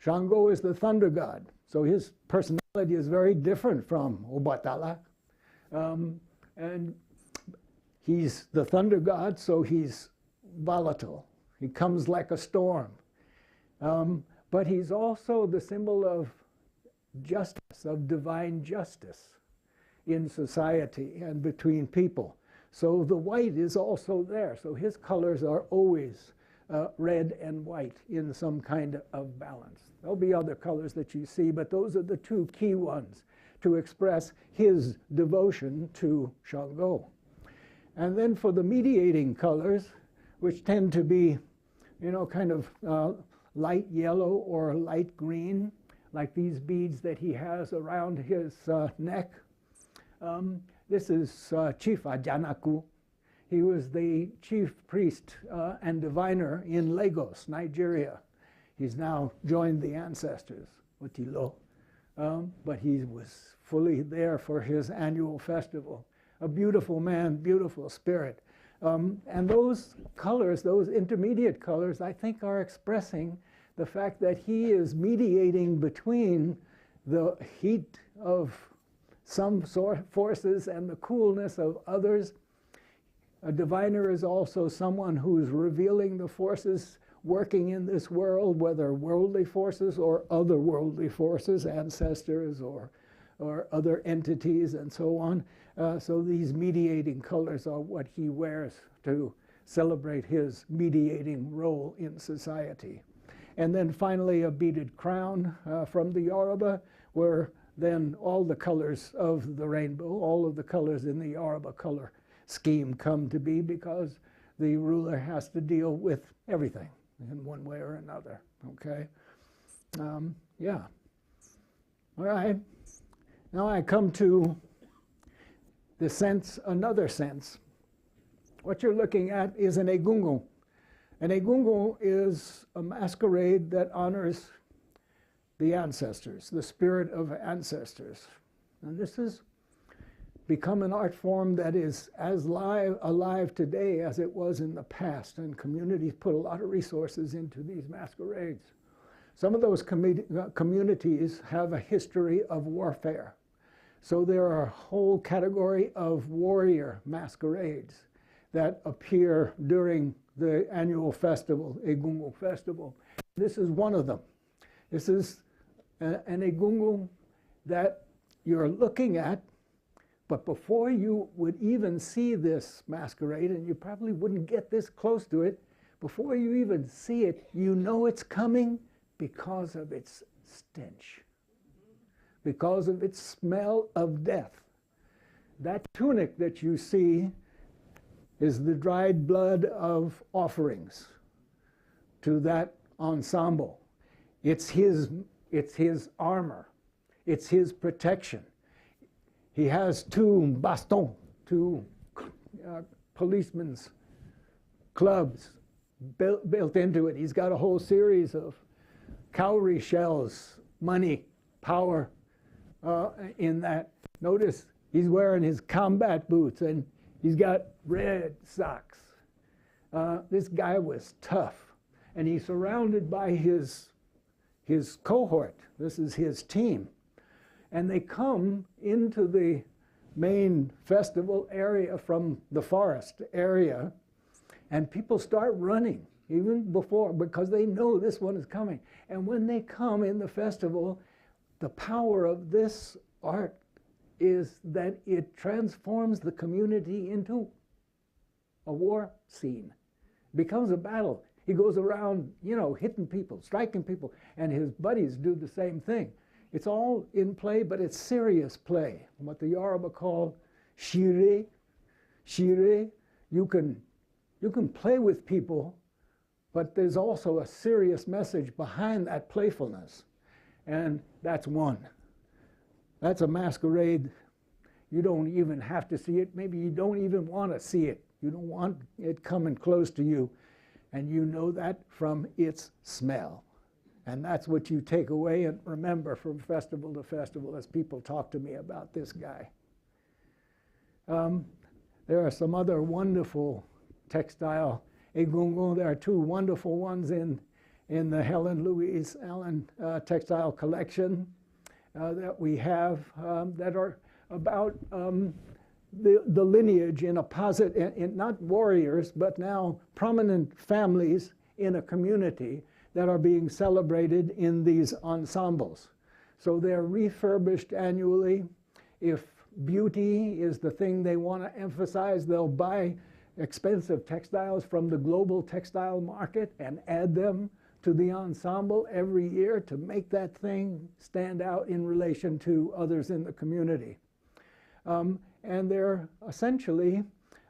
Shango is the thunder god, so his personality is very different from Obatala. And he's the thunder god, so he's volatile. He comes like a storm. But he's also the symbol of justice, of divine justice in society and between people. So the white is also there. So his colors are always red and white in some kind of balance. There'll be other colors that you see, but those are the two key ones to express his devotion to Shango. And then for the mediating colors, which tend to be, you know, kind of light yellow or light green, like these beads that he has around his neck. This is Chief Ajanaku. He was the chief priest and diviner in Lagos, Nigeria. He's now joined the ancestors, Otilo, but he was fully there for his annual festival. A beautiful man, beautiful spirit. And those colors, those intermediate colors, I think are expressing the fact that he is mediating between the heat of some forces and the coolness of others. A diviner is also someone who's revealing the forces working in this world, whether worldly forces or otherworldly forces, ancestors or other entities and so on. So these mediating colors are what he wears to celebrate his mediating role in society. And then finally a beaded crown from the Yoruba, where then all the colors of the rainbow, all of the colors in the Yoruba color scheme come to be, because the ruler has to deal with everything in one way or another, okay? Yeah. All right. Now I come to the sense, another sense. What you're looking at is an egungun. An egungun is a masquerade that honors the ancestors, the spirit of ancestors. And this has become an art form that is as alive today as it was in the past, and communities put a lot of resources into these masquerades. Some of those communities have a history of warfare. So there are a whole category of warrior masquerades that appear during the annual festival, Egungun Festival. This is one of them. This is an Egungun that you're looking at, but before you would even see this masquerade, and you probably wouldn't get this close to it, before you even see it, you know it's coming because of its stench, because of its smell of death. That tunic that you see is the dried blood of offerings to that ensemble. It's his armor. It's his protection. He has two bastons, two policemen's clubs built into it. He's got a whole series of cowrie shells, money, power, in that. Notice he's wearing his combat boots and he's got red socks. This guy was tough, and he's surrounded by his cohort. This is his team. And they come into the main festival area from the forest area, and people start running even before, because they know this one is coming. And when they come in the festival, the power of this art is that it transforms the community into a war scene. It becomes a battle. He goes around, you know, hitting people, striking people, and his buddies do the same thing. It's all in play, but it's serious play. What the Yoruba call shire. Shire, you can play with people, but there's also a serious message behind that playfulness. And that's one. That's a masquerade. You don't even have to see it. Maybe you don't even want to see it. You don't want it coming close to you. And you know that from its smell. And that's what you take away and remember from festival to festival as people talk to me about this guy. There are some other wonderful textile egungun. There are two wonderful ones in the Helen Louise Allen textile collection that we have that are about the lineage in a in not warriors, but now prominent families in a community that are being celebrated in these ensembles. So they're refurbished annually. If beauty is the thing they want to emphasize, they'll buy expensive textiles from the global textile market and add them to the ensemble every year to make that thing stand out in relation to others in the community. And they're essentially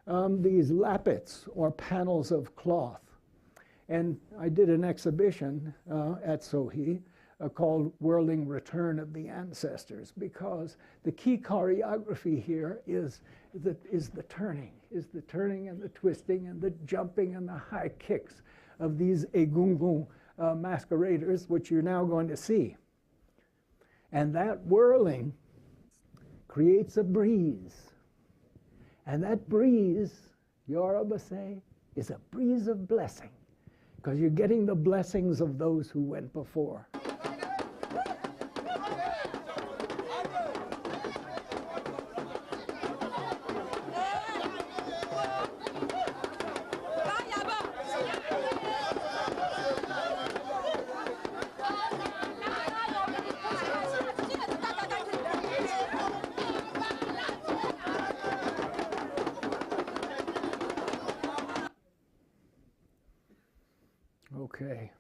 these lappets or panels of cloth. And I did an exhibition at Sohi called Whirling Return of the Ancestors, because the key choreography here is the turning and the twisting and the jumping and the high kicks of these egungun masqueraders, which you're now going to see. And that whirling creates a breeze. And that breeze, Yoruba say, is a breeze of blessing, because you're getting the blessings of those who went before. Okay.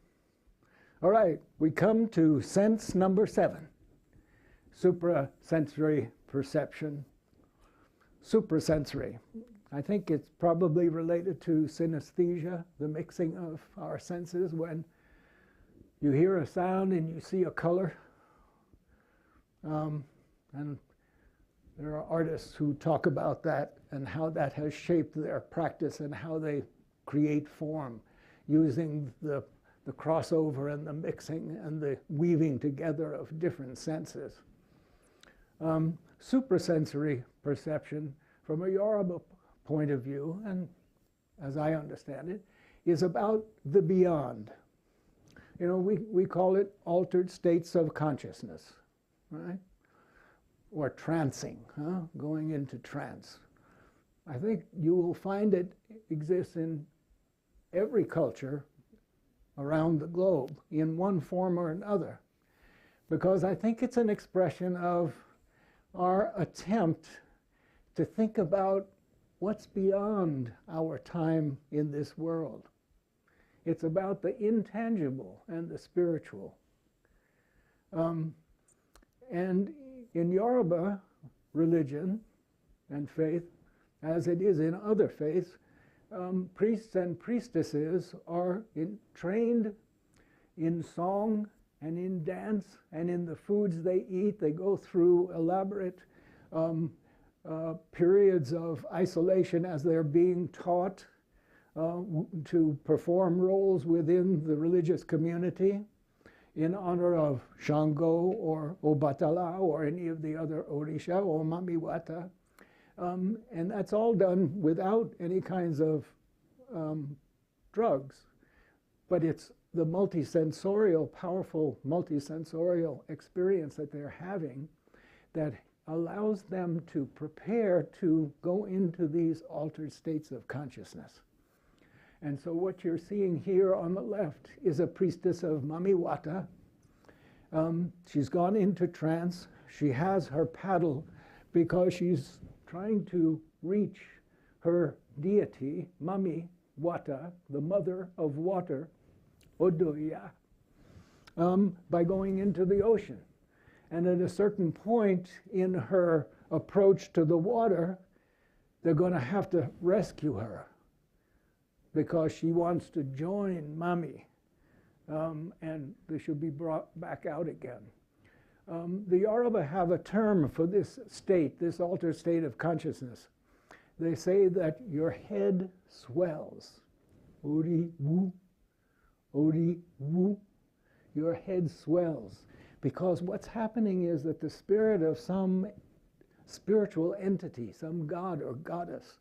All right, we come to sense number 7, suprasensory perception. Suprasensory. I think it's probably related to synesthesia, the mixing of our senses when you hear a sound and you see a color. And there are artists who talk about that and how that has shaped their practice and how they create form, using the crossover and the mixing and the weaving together of different senses. Suprasensory perception, from a Yoruba point of view, and as I understand it, is about the beyond. You know, we call it altered states of consciousness, right? Or trancing, going into trance. I think you will find it exists in every culture around the globe in one form or another, because I think it's an expression of our attempt to think about what's beyond our time in this world. It's about the intangible and the spiritual. And in Yoruba religion and faith, as it is in other faiths, priests and priestesses are trained in song and in dance and in the foods they eat. They go through elaborate periods of isolation as they're being taught to perform roles within the religious community. in honor of Shango or Obatala or any of the other Orisha or Mamiwata. And that's all done without any kinds of drugs. But it's the multisensorial, powerful multisensorial experience that they're having that allows them to prepare to go into these altered states of consciousness. And so what you're seeing here on the left is a priestess of Mamiwata. She's gone into trance. She has her paddle because she's trying to reach her deity, Mamiwata, the mother of water, Odoya, by going into the ocean. And at a certain point in her approach to the water, they're going to have to rescue her because she wants to join Mami, and they should be brought back out again. The Yoruba have a term for this state, this altered state of consciousness. They say that your head swells. Ori wu, ori wu. Your head swells. Because what's happening is that the spirit of some spiritual entity, some god or goddess,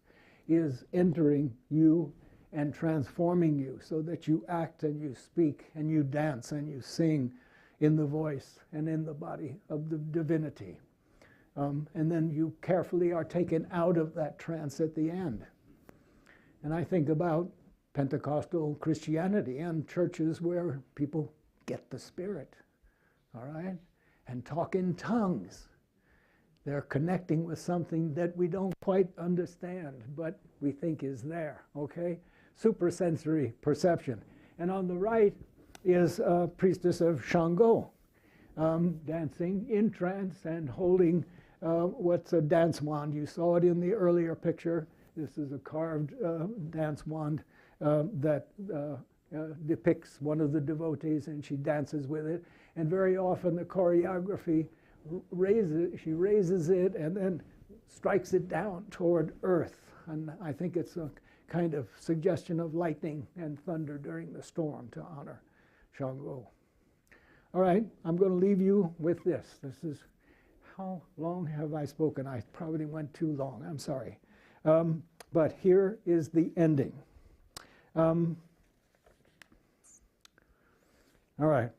is entering you and transforming you so that you act and you speak and you dance and you sing in the voice and in the body of the divinity. And then you carefully are taken out of that trance at the end. And I think about Pentecostal Christianity and churches where people get the Spirit, all right, and talk in tongues. They're connecting with something that we don't quite understand, but we think is there, okay? Supersensory perception. And on the right is a priestess of Shango, dancing in trance and holding what's a dance wand. You saw it in the earlier picture. This is a carved dance wand that depicts one of the devotees, and she dances with it. And very often the choreography she raises it and then strikes it down toward earth. And I think it's a kind of suggestion of lightning and thunder during the storm to honor Shango. All right, I'm going to leave you with this. This is, how long have I spoken? I probably went too long. I'm sorry. But here is the ending. All right.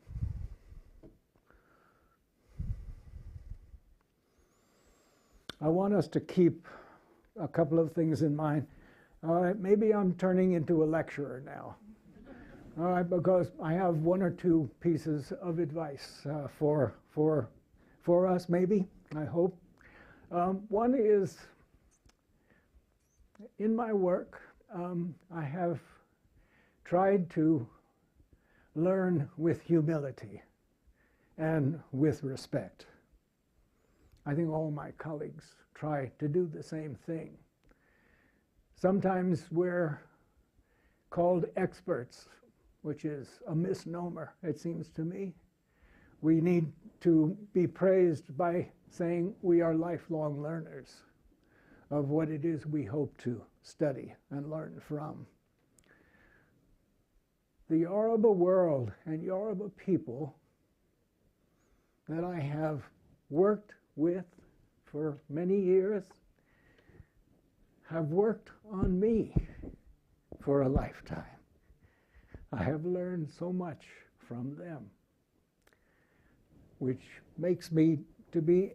I want us to keep a couple of things in mind. All right, maybe I'm turning into a lecturer now. All right, because I have one or two pieces of advice for us, maybe, I hope. One is, in my work, I have tried to learn with humility and with respect. I think all my colleagues try to do the same thing. Sometimes we're called experts, which is a misnomer, it seems to me. We need to be praised by saying we are lifelong learners of what it is we hope to study and learn from. The Yoruba world and Yoruba people that I have worked with for many years have worked on me for a lifetime. I have learned so much from them, which makes me to be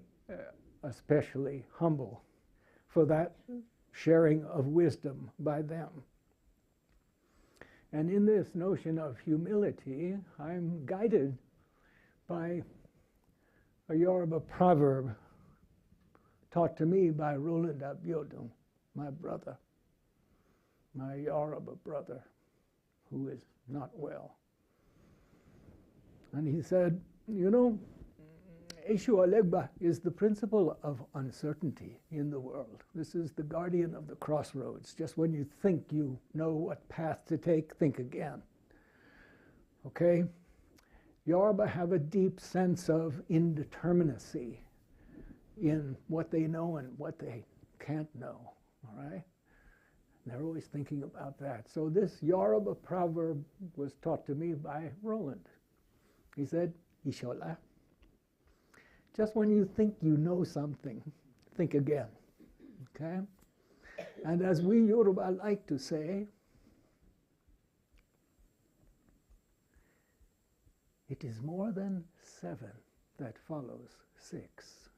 especially humble for that sharing of wisdom by them. And in this notion of humility, I'm guided by a Yoruba proverb taught to me by Roland Abiodun, my brother, my Yoruba brother, who is not well. And he said, you know, Eshu Alegba is the principle of uncertainty in the world. This is the guardian of the crossroads. Just when you think you know what path to take, think again. Okay? Yoruba have a deep sense of indeterminacy in what they know and what they can't know, all right? They're always thinking about that. So this Yoruba proverb was taught to me by Roland. He said, Ishola, just when you think you know something, think again, okay? And as we Yoruba like to say, it is more than 7 that follows 6.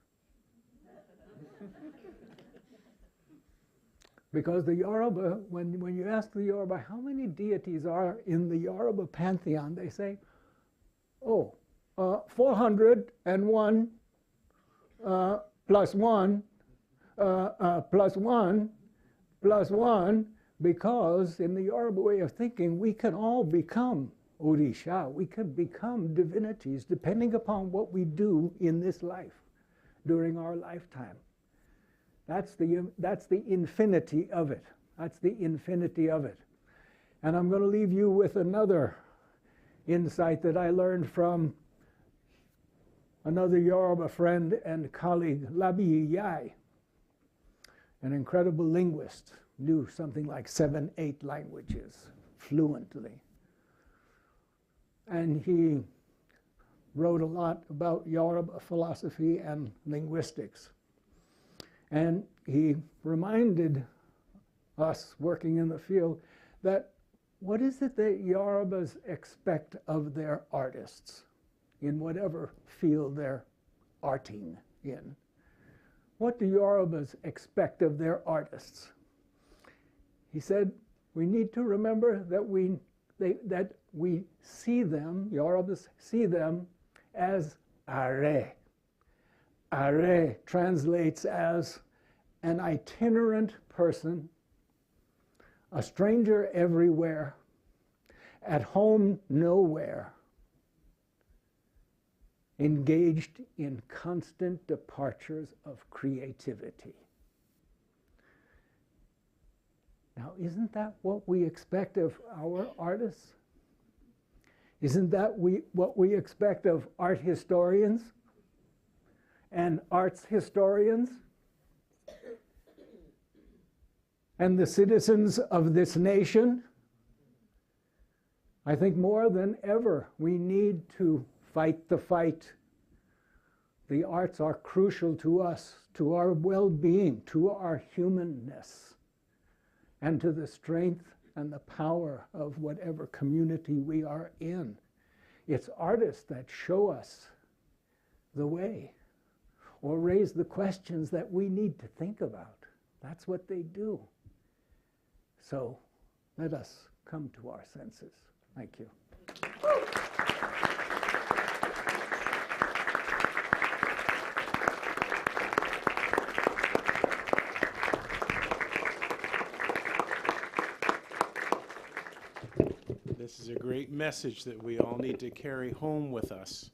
Because the Yoruba, when you ask the Yoruba how many deities are in the Yoruba pantheon, they say, 401 plus 1 plus 1 plus 1, because in the Yoruba way of thinking, we can all become Orisha. We can become divinities depending upon what we do in this life during our lifetime. That's the infinity of it. That's the infinity of it. And I'm going to leave you with another insight that I learned from another Yoruba friend and colleague, Labi Yai, an incredible linguist, knew something like 7, 8 languages fluently. And he wrote a lot about Yoruba philosophy and linguistics. And he reminded us working in the field that what is it that Yorubas expect of their artists in whatever field they're arting in? What do Yorubas expect of their artists? He said, we need to remember that we see them, Yorubas see them as are. Are translates as an itinerant person, a stranger everywhere, at home nowhere, engaged in constant departures of creativity. Now, isn't that what we expect of our artists? Isn't that what we expect of art historians and arts historians and the citizens of this nation? I think more than ever we need to fight the fight. The arts are crucial to us, to our well-being, to our humanness, and to the strength and the power of whatever community we are in. It's artists that show us the way or raise the questions that we need to think about. That's what they do. So let us come to our senses. Thank you. This is a great message that we all need to carry home with us.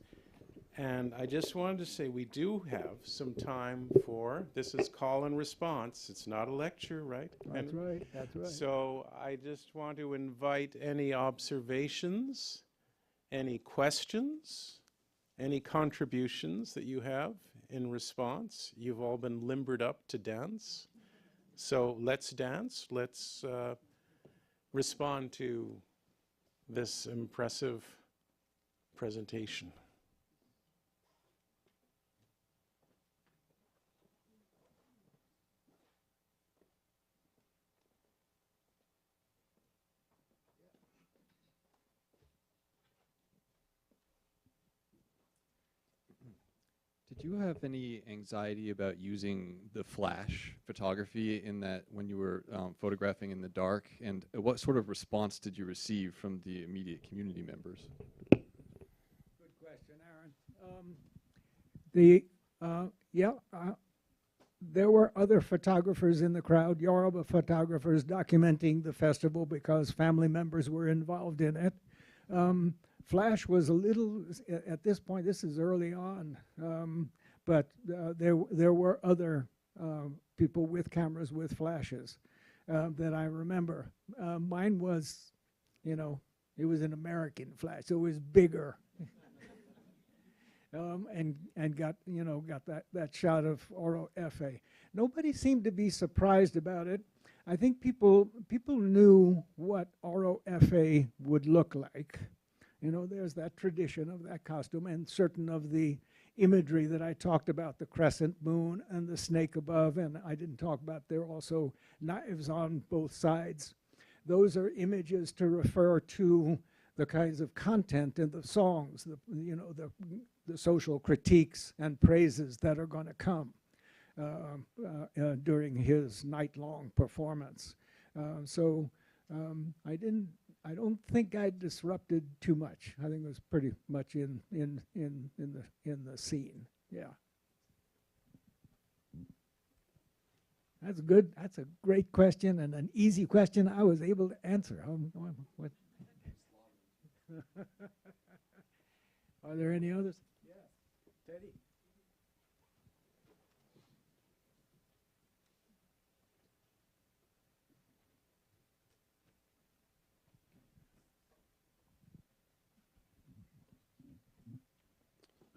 And I just wanted to say we do have some time for, this is call and response. It's not a lecture, right? That's right, that's right. So I just want to invite any observations, any questions, any contributions that you have in response. You've all been limbered up to dance. So let's dance. Let's respond to this impressive presentation. Did you have any anxiety about using the flash photography in that when you were photographing in the dark? And what sort of response did you receive from the immediate community members? Good question, Aaron. There were other photographers in the crowd, Yoruba photographers documenting the festival because family members were involved in it. Flash was a little, at this point, this is early on, but there were other people with cameras with flashes that I remember. Mine was, it was an American flash, so it was bigger. And got that shot of Oro Efe. Nobody seemed to be surprised about it. I think people knew what Oro Efe would look like. You know, there's that tradition of that costume, and certain of the imagery that I talked about, the crescent moon and the snake above, and I didn't talk about there are also knives on both sides. Those are images to refer to the kinds of content in the songs, the social critiques and praises that are going to come during his night-long performance. I don't think I disrupted too much. I think it was pretty much in the scene. Yeah. That's good. That's a great question and an easy question I was able to answer. What? Are there any others? Yeah, Teddy.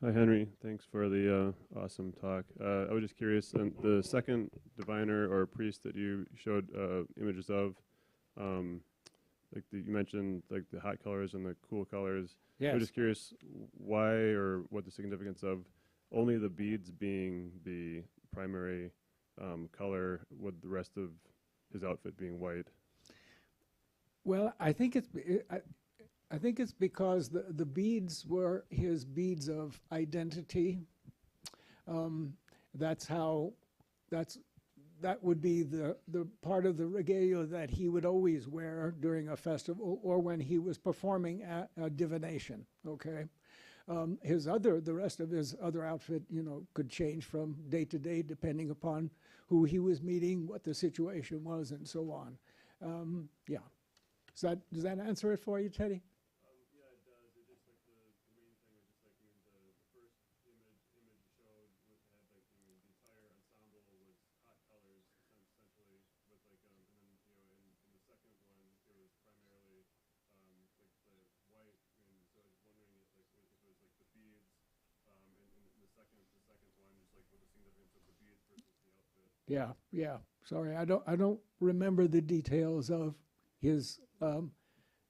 Hi, Henry. Thanks for the awesome talk. I was just curious, the second diviner or priest that you showed images of, you mentioned like the hot colors and the cool colors. Yes. I was just curious why or what the significance of only the beads being the primary color, with the rest of his outfit being white. Well, I think it's because the beads were his beads of identity. That would be the part of the regalia that he would always wear during a festival or when he was performing a divination. Okay, the rest of his other outfit, could change from day to day depending upon who he was meeting, what the situation was, and so on. Yeah. Does that answer it for you, Teddy? Yeah, it does. It just like the main thing was just like the first image you showed had like the entire ensemble was hot colors essentially with like and then in the second one it was primarily like the white, and so I was wondering if it was like the beads in the second one, just like what the significance of the beads versus the outfit. Yeah. Sorry, I don't remember the details of his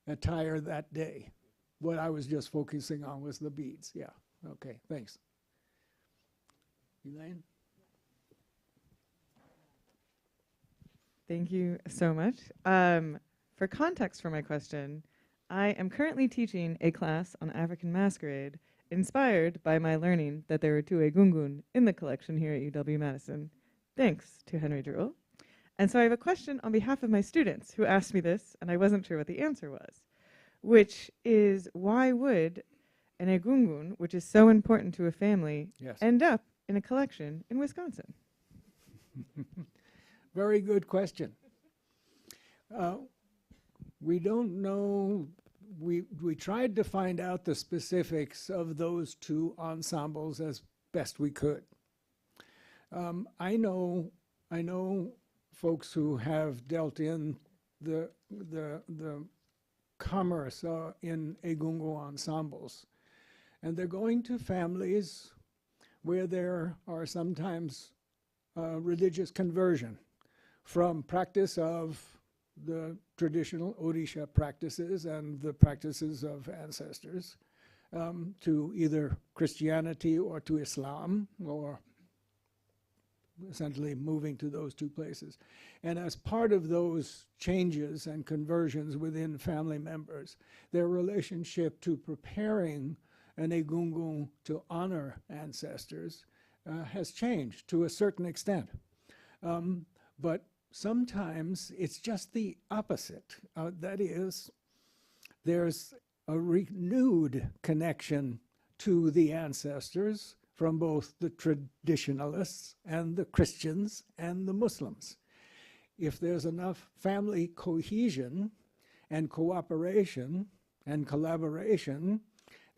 attire that day. What I was just focusing on was the beads. Yeah. Okay. Thanks. Elaine? Thank you so much. For context for my question, I am currently teaching a class on African masquerade, inspired by my learning that there are two egungun in the collection here at UW-Madison, thanks to Henry Drewal. And so I have a question on behalf of my students who asked me this, and I wasn't sure what the answer was, which is, why would an egungun, which is so important to a family, Yes. end up in a collection in Wisconsin? Very good question. We don't know. We tried to find out the specifics of those two ensembles as best we could. I know folks who have dealt in the commerce in egungun ensembles, and they're going to families where there are sometimes religious conversion from practice of the traditional Odisha practices and the practices of ancestors to either Christianity or to Islam, or essentially moving to those two places. And as part of those changes and conversions within family members, their relationship to preparing an egungun to honor ancestors has changed to a certain extent. But sometimes it's just the opposite. That is, there's a renewed connection to the ancestors from both the traditionalists and the Christians and the Muslims. If there's enough family cohesion and cooperation and collaboration,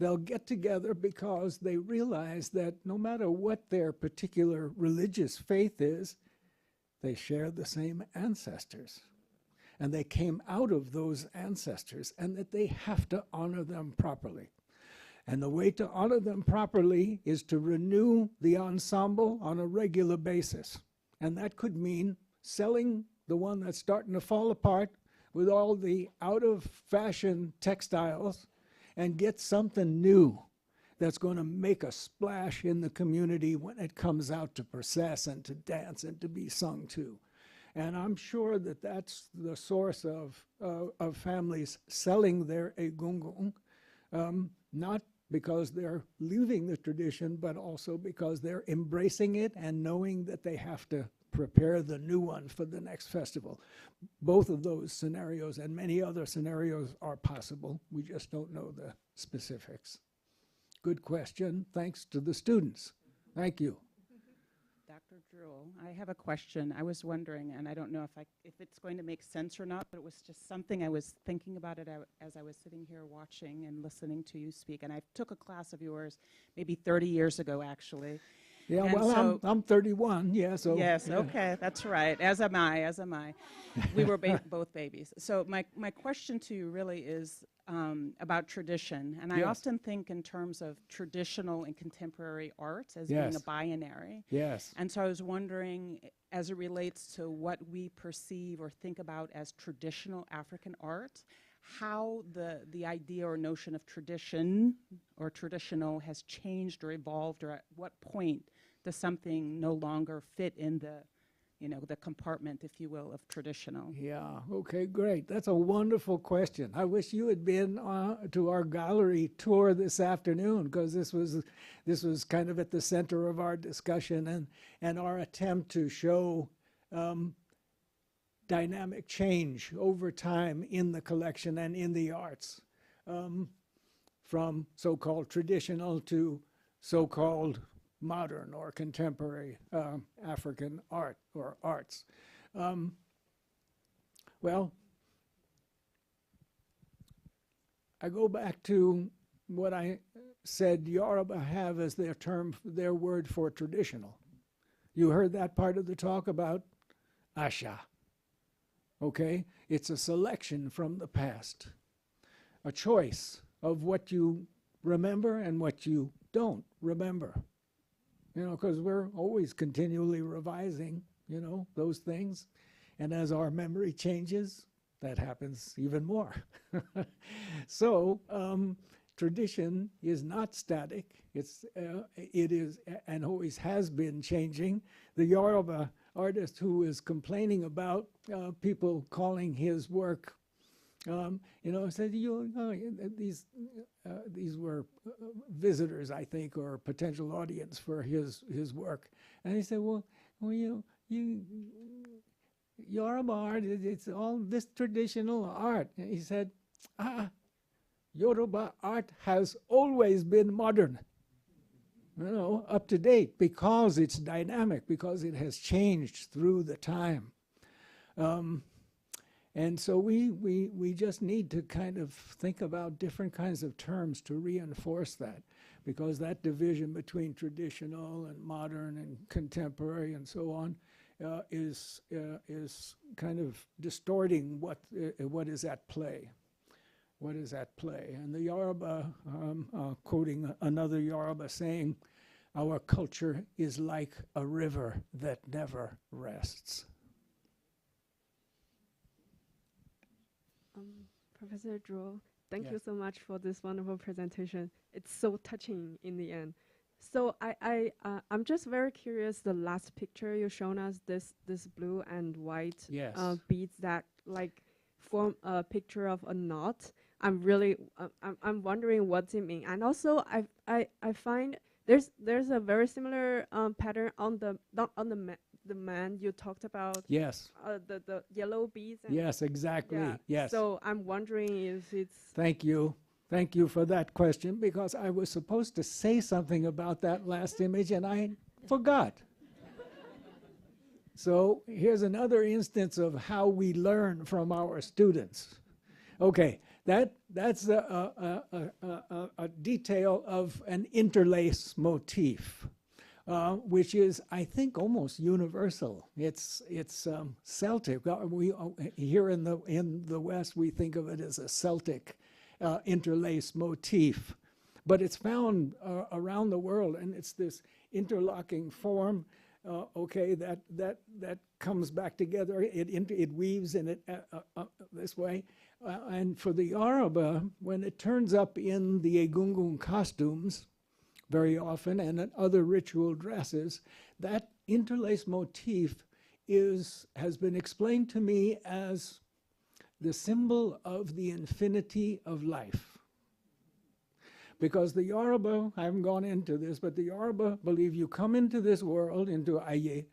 they'll get together because they realize that no matter what their particular religious faith is, they share the same ancestors. And they came out of those ancestors, and that they have to honor them properly. And the way to honor them properly is to renew the ensemble on a regular basis. And that could mean selling the one that's starting to fall apart with all the out-of-fashion textiles and get something new that's going to make a splash in the community when it comes out to process and to dance and to be sung to. And I'm sure that that's the source of families selling their egungun, not because they're leaving the tradition, but also because they're embracing it and knowing that they have to prepare the new one for the next festival. Both of those scenarios and many other scenarios are possible. We just don't know the specifics. Good question. Thanks to the students. Thank you. Dr. Drewal, I have a question. I was wondering, and I don't know if it's going to make sense or not, but it was just something I was thinking about it as I was sitting here watching and listening to you speak. And I took a class of yours maybe 30 years ago, actually. Yeah, And well, so I'm 31, yeah, so. yes, yeah. okay, that's right. As am I. We were both babies. So my question to you really is about tradition. And I Yes. often think in terms of traditional and contemporary art as Yes. being a binary. Yes. And so I was wondering, as it relates to what we perceive or think about as traditional African art, how the idea or notion of tradition or traditional has changed or evolved, or at what point does something no longer fit in the, the compartment, if you will, of traditional? Yeah, okay, great. That's a wonderful question. I wish you had been to our gallery tour this afternoon, because this was kind of at the center of our discussion and our attempt to show dynamic change over time in the collection and in the arts, from so-called traditional to so-called modern or contemporary African art or arts. Well, I go back to what I said Yoruba have as their word for traditional. You heard that part of the talk about Asha. Okay? It's a selection from the past, a choice of what you remember and what you don't remember. Because we're always continually revising, those things. And as our memory changes, that happens even more. So tradition is not static. It is and always has been changing. The Yoruba artist who is complaining about people calling his work, said, these were visitors, I think, or potential audience for his work. And he said, well, Yoruba art, it's all this traditional art. And he said, Yoruba art has always been modern, up to date, because it's dynamic, because it has changed through the time. And so we just need to kind of think about different kinds of terms to reinforce that, because that division between traditional and modern and contemporary and so on is kind of distorting what is at play. What is at play? And the Yoruba, quoting another Yoruba saying, "Our culture is like a river that never rests." Professor Drewal, thank Yes. you so much for this wonderful presentation. It's so touching in the end. So I'm just very curious. The last picture you shown us, this blue and white Yes. beads that like form a picture of a knot. I'm wondering what's it mean. And also I find there's a very similar pattern on the man you talked about. Yes. The yellow beads. And Yes, exactly. yeah. Yes. So I'm wondering if it's. Thank you. Thank you for that question, because I was supposed to say something about that last image and I forgot. So here's another instance of how we learn from our students. Okay, that's a detail of an interlace motif, which is, I think, almost universal. It's Celtic. We here in the West, we think of it as a Celtic interlace motif, but it's found around the world, and it's this interlocking form, that comes back together. It weaves in it this way. And for the Yoruba, when it turns up in the Egungun costumes, very often, and in other ritual dresses, that interlace motif has been explained to me as the symbol of the infinity of life. Because the Yoruba, I haven't gone into this, but the Yoruba believe you come into this world, into Aye,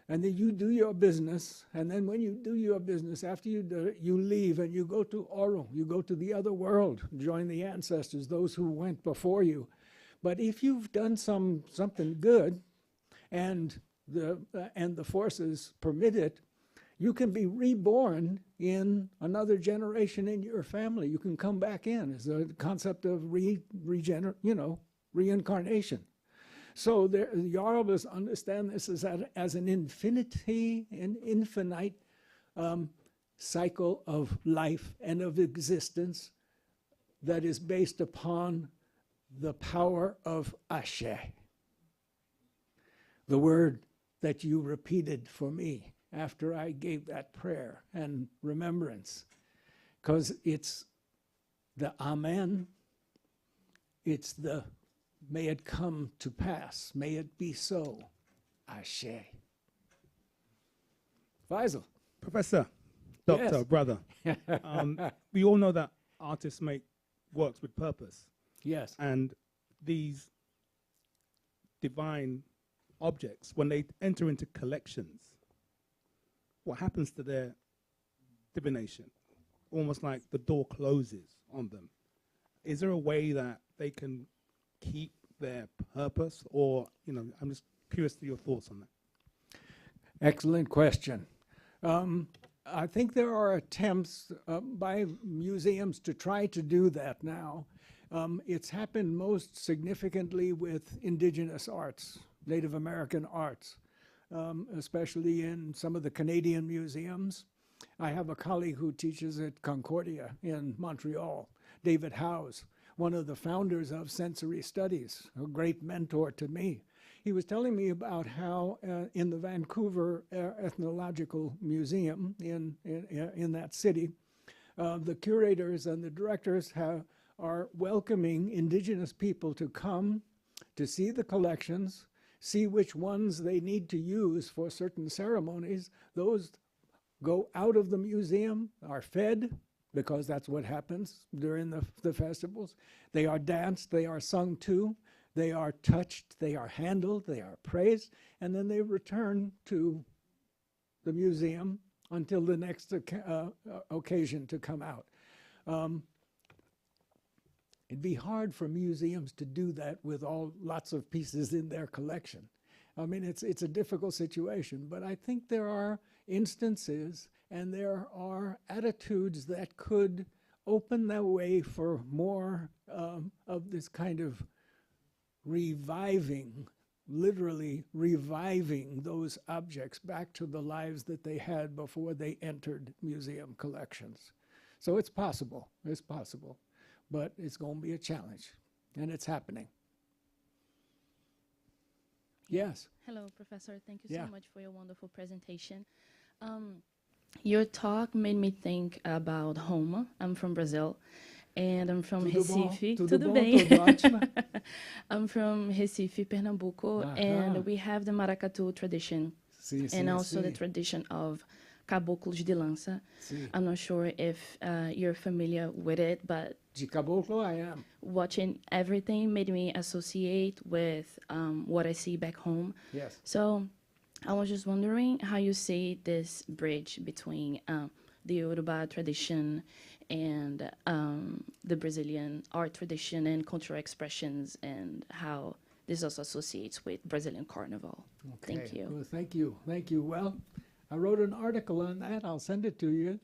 and then you do your business, and then when you do your business, after you do it, you leave and you go to Oru, you go to the other world, join the ancestors, those who went before you. But if you've done something good, and the forces permit it, you can be reborn in another generation in your family. You can come back in. It's a concept of reincarnation. So the Yorubas understand this as an infinite cycle of life and of existence that is based upon the power of Ashe, the word that you repeated for me after I gave that prayer and remembrance, because it's the Amen, it's the may it come to pass, may it be so, Ashe. Faisal. Professor, doctor, Yes. brother, we all know that artists make works with purpose. Yes. And these divine objects, when they enter into collections, what happens to their divination? Almost like the door closes on them. Is there a way that they can keep their purpose? Or, I'm just curious to your thoughts on that. Excellent question. I think there are attempts by museums to try to do that now. It's happened most significantly with indigenous arts, Native American arts, especially in some of the Canadian museums. I have a colleague who teaches at Concordia in Montreal, David Howes, one of the founders of sensory studies, a great mentor to me. He was telling me about how in the Vancouver Ethnological Museum in that city, the curators and the directors are welcoming indigenous people to come to see the collections, see which ones they need to use for certain ceremonies. Those go out of the museum, are fed, because that's what happens during the festivals. They are danced, they are sung to, they are touched, they are handled, they are praised, and then they return to the museum until the next occasion to come out. It'd be hard for museums to do that with lots of pieces in their collection. I mean, it's a difficult situation, but I think there are instances and there are attitudes that could open the way for more of this kind of reviving, literally reviving those objects back to the lives that they had before they entered museum collections. So it's possible, but it's going to be a challenge, and it's happening. Yes. Hello, Professor. Thank you Yeah. so much for your wonderful presentation. Your talk made me think about home. I'm from Brazil, and I'm from Recife. Tudo bem? Tudo ótimo. I'm from Recife, Pernambuco, and we have the maracatu tradition, Sim, and sim, also the sim. tradition of caboclos de lança. Sim. I'm not sure if you're familiar with it, but De caboclo, I am. watching everything made me associate with what I see back home. Yes. So I was just wondering how you see this bridge between the Yoruba tradition and the Brazilian art tradition and cultural expressions, and how this also associates with Brazilian Carnival. Okay. Thank you. Well, thank you. Thank you. Well, I wrote an article on that. I'll send it to you.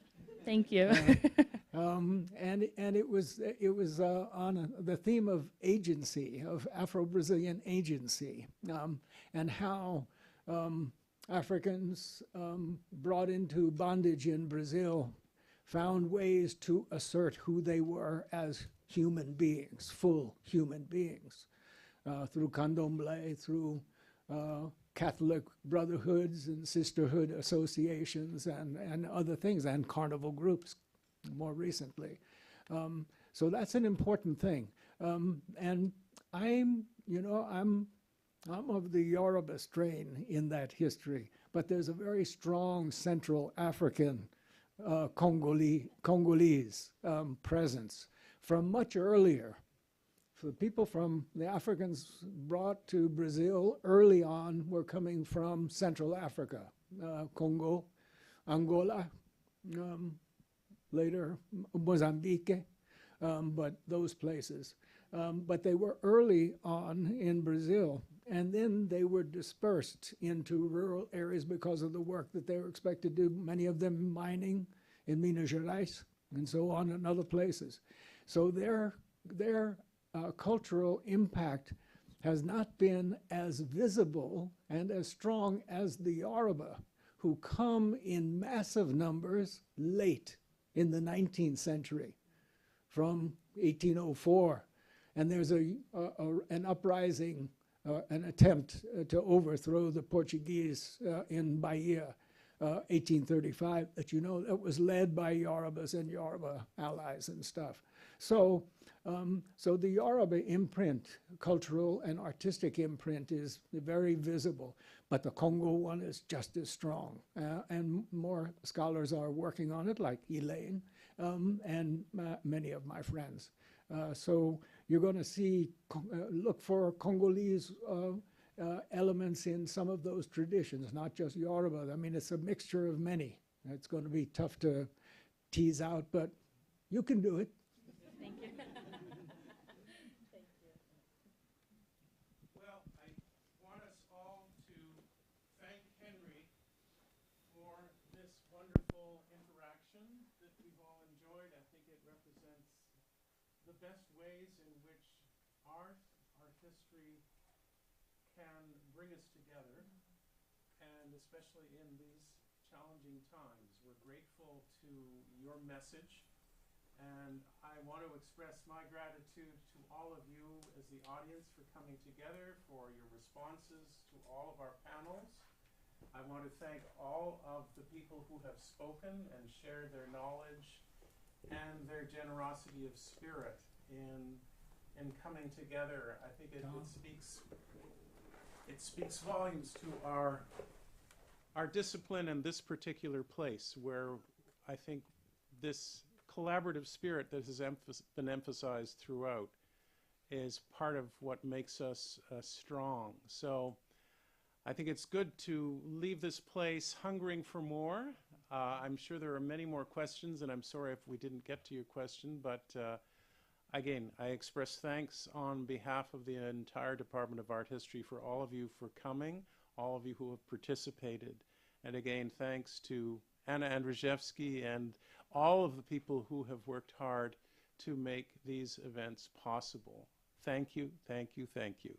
Thank you. And it was on the theme of agency, of Afro-Brazilian agency, and how Africans brought into bondage in Brazil found ways to assert who they were as human beings, full human beings, through candomblé, through Catholic brotherhoods and sisterhood associations and other things, and carnival groups more recently. So that's an important thing. And I'm of the Yoruba strain in that history, but there's a very strong Central African Congolese presence from much earlier. So the people from the Africans brought to Brazil early on were coming from Central Africa, Congo, Angola, later Mozambique, but those places. But they were early on in Brazil, and then they were dispersed into rural areas because of the work that they were expected to do, many of them mining in Minas Gerais and so on and other places. So their cultural impact has not been as visible and as strong as the Yoruba, who come in massive numbers late in the 19th century, from 1804. And there's an uprising, an attempt to overthrow the Portuguese in Bahia, 1835, that that was led by Yorubas and Yoruba allies and stuff. So the Yoruba imprint, cultural and artistic imprint, is very visible, but the Congo one is just as strong. And more scholars are working on it, like Elaine and many of my friends. So you're going to see, look for Congolese elements in some of those traditions, not just Yoruba. I mean, it's a mixture of many. It's going to be tough to tease out, but you can do it. Thank you. Well, I want us all to thank Henry for this wonderful interaction that we've all enjoyed. I think it represents the best ways in which art history can bring us together, and especially in these challenging times. We're grateful to your message, and I want to express my gratitude to all of you as the audience for coming together, for your responses to all of our panels. I want to thank all of the people who have spoken and shared their knowledge and their generosity of spirit in coming together. I think it speaks volumes to our discipline and this particular place, where I think this collaborative spirit that has been emphasized throughout is part of what makes us strong. So I think it's good to leave this place hungering for more. I'm sure there are many more questions, and I'm sorry if we didn't get to your question, but again, I express thanks on behalf of the entire Department of Art History for all of you for coming, all of you who have participated. And again, thanks to Anna Andrzejewski and all of the people who have worked hard to make these events possible. Thank you, thank you, thank you.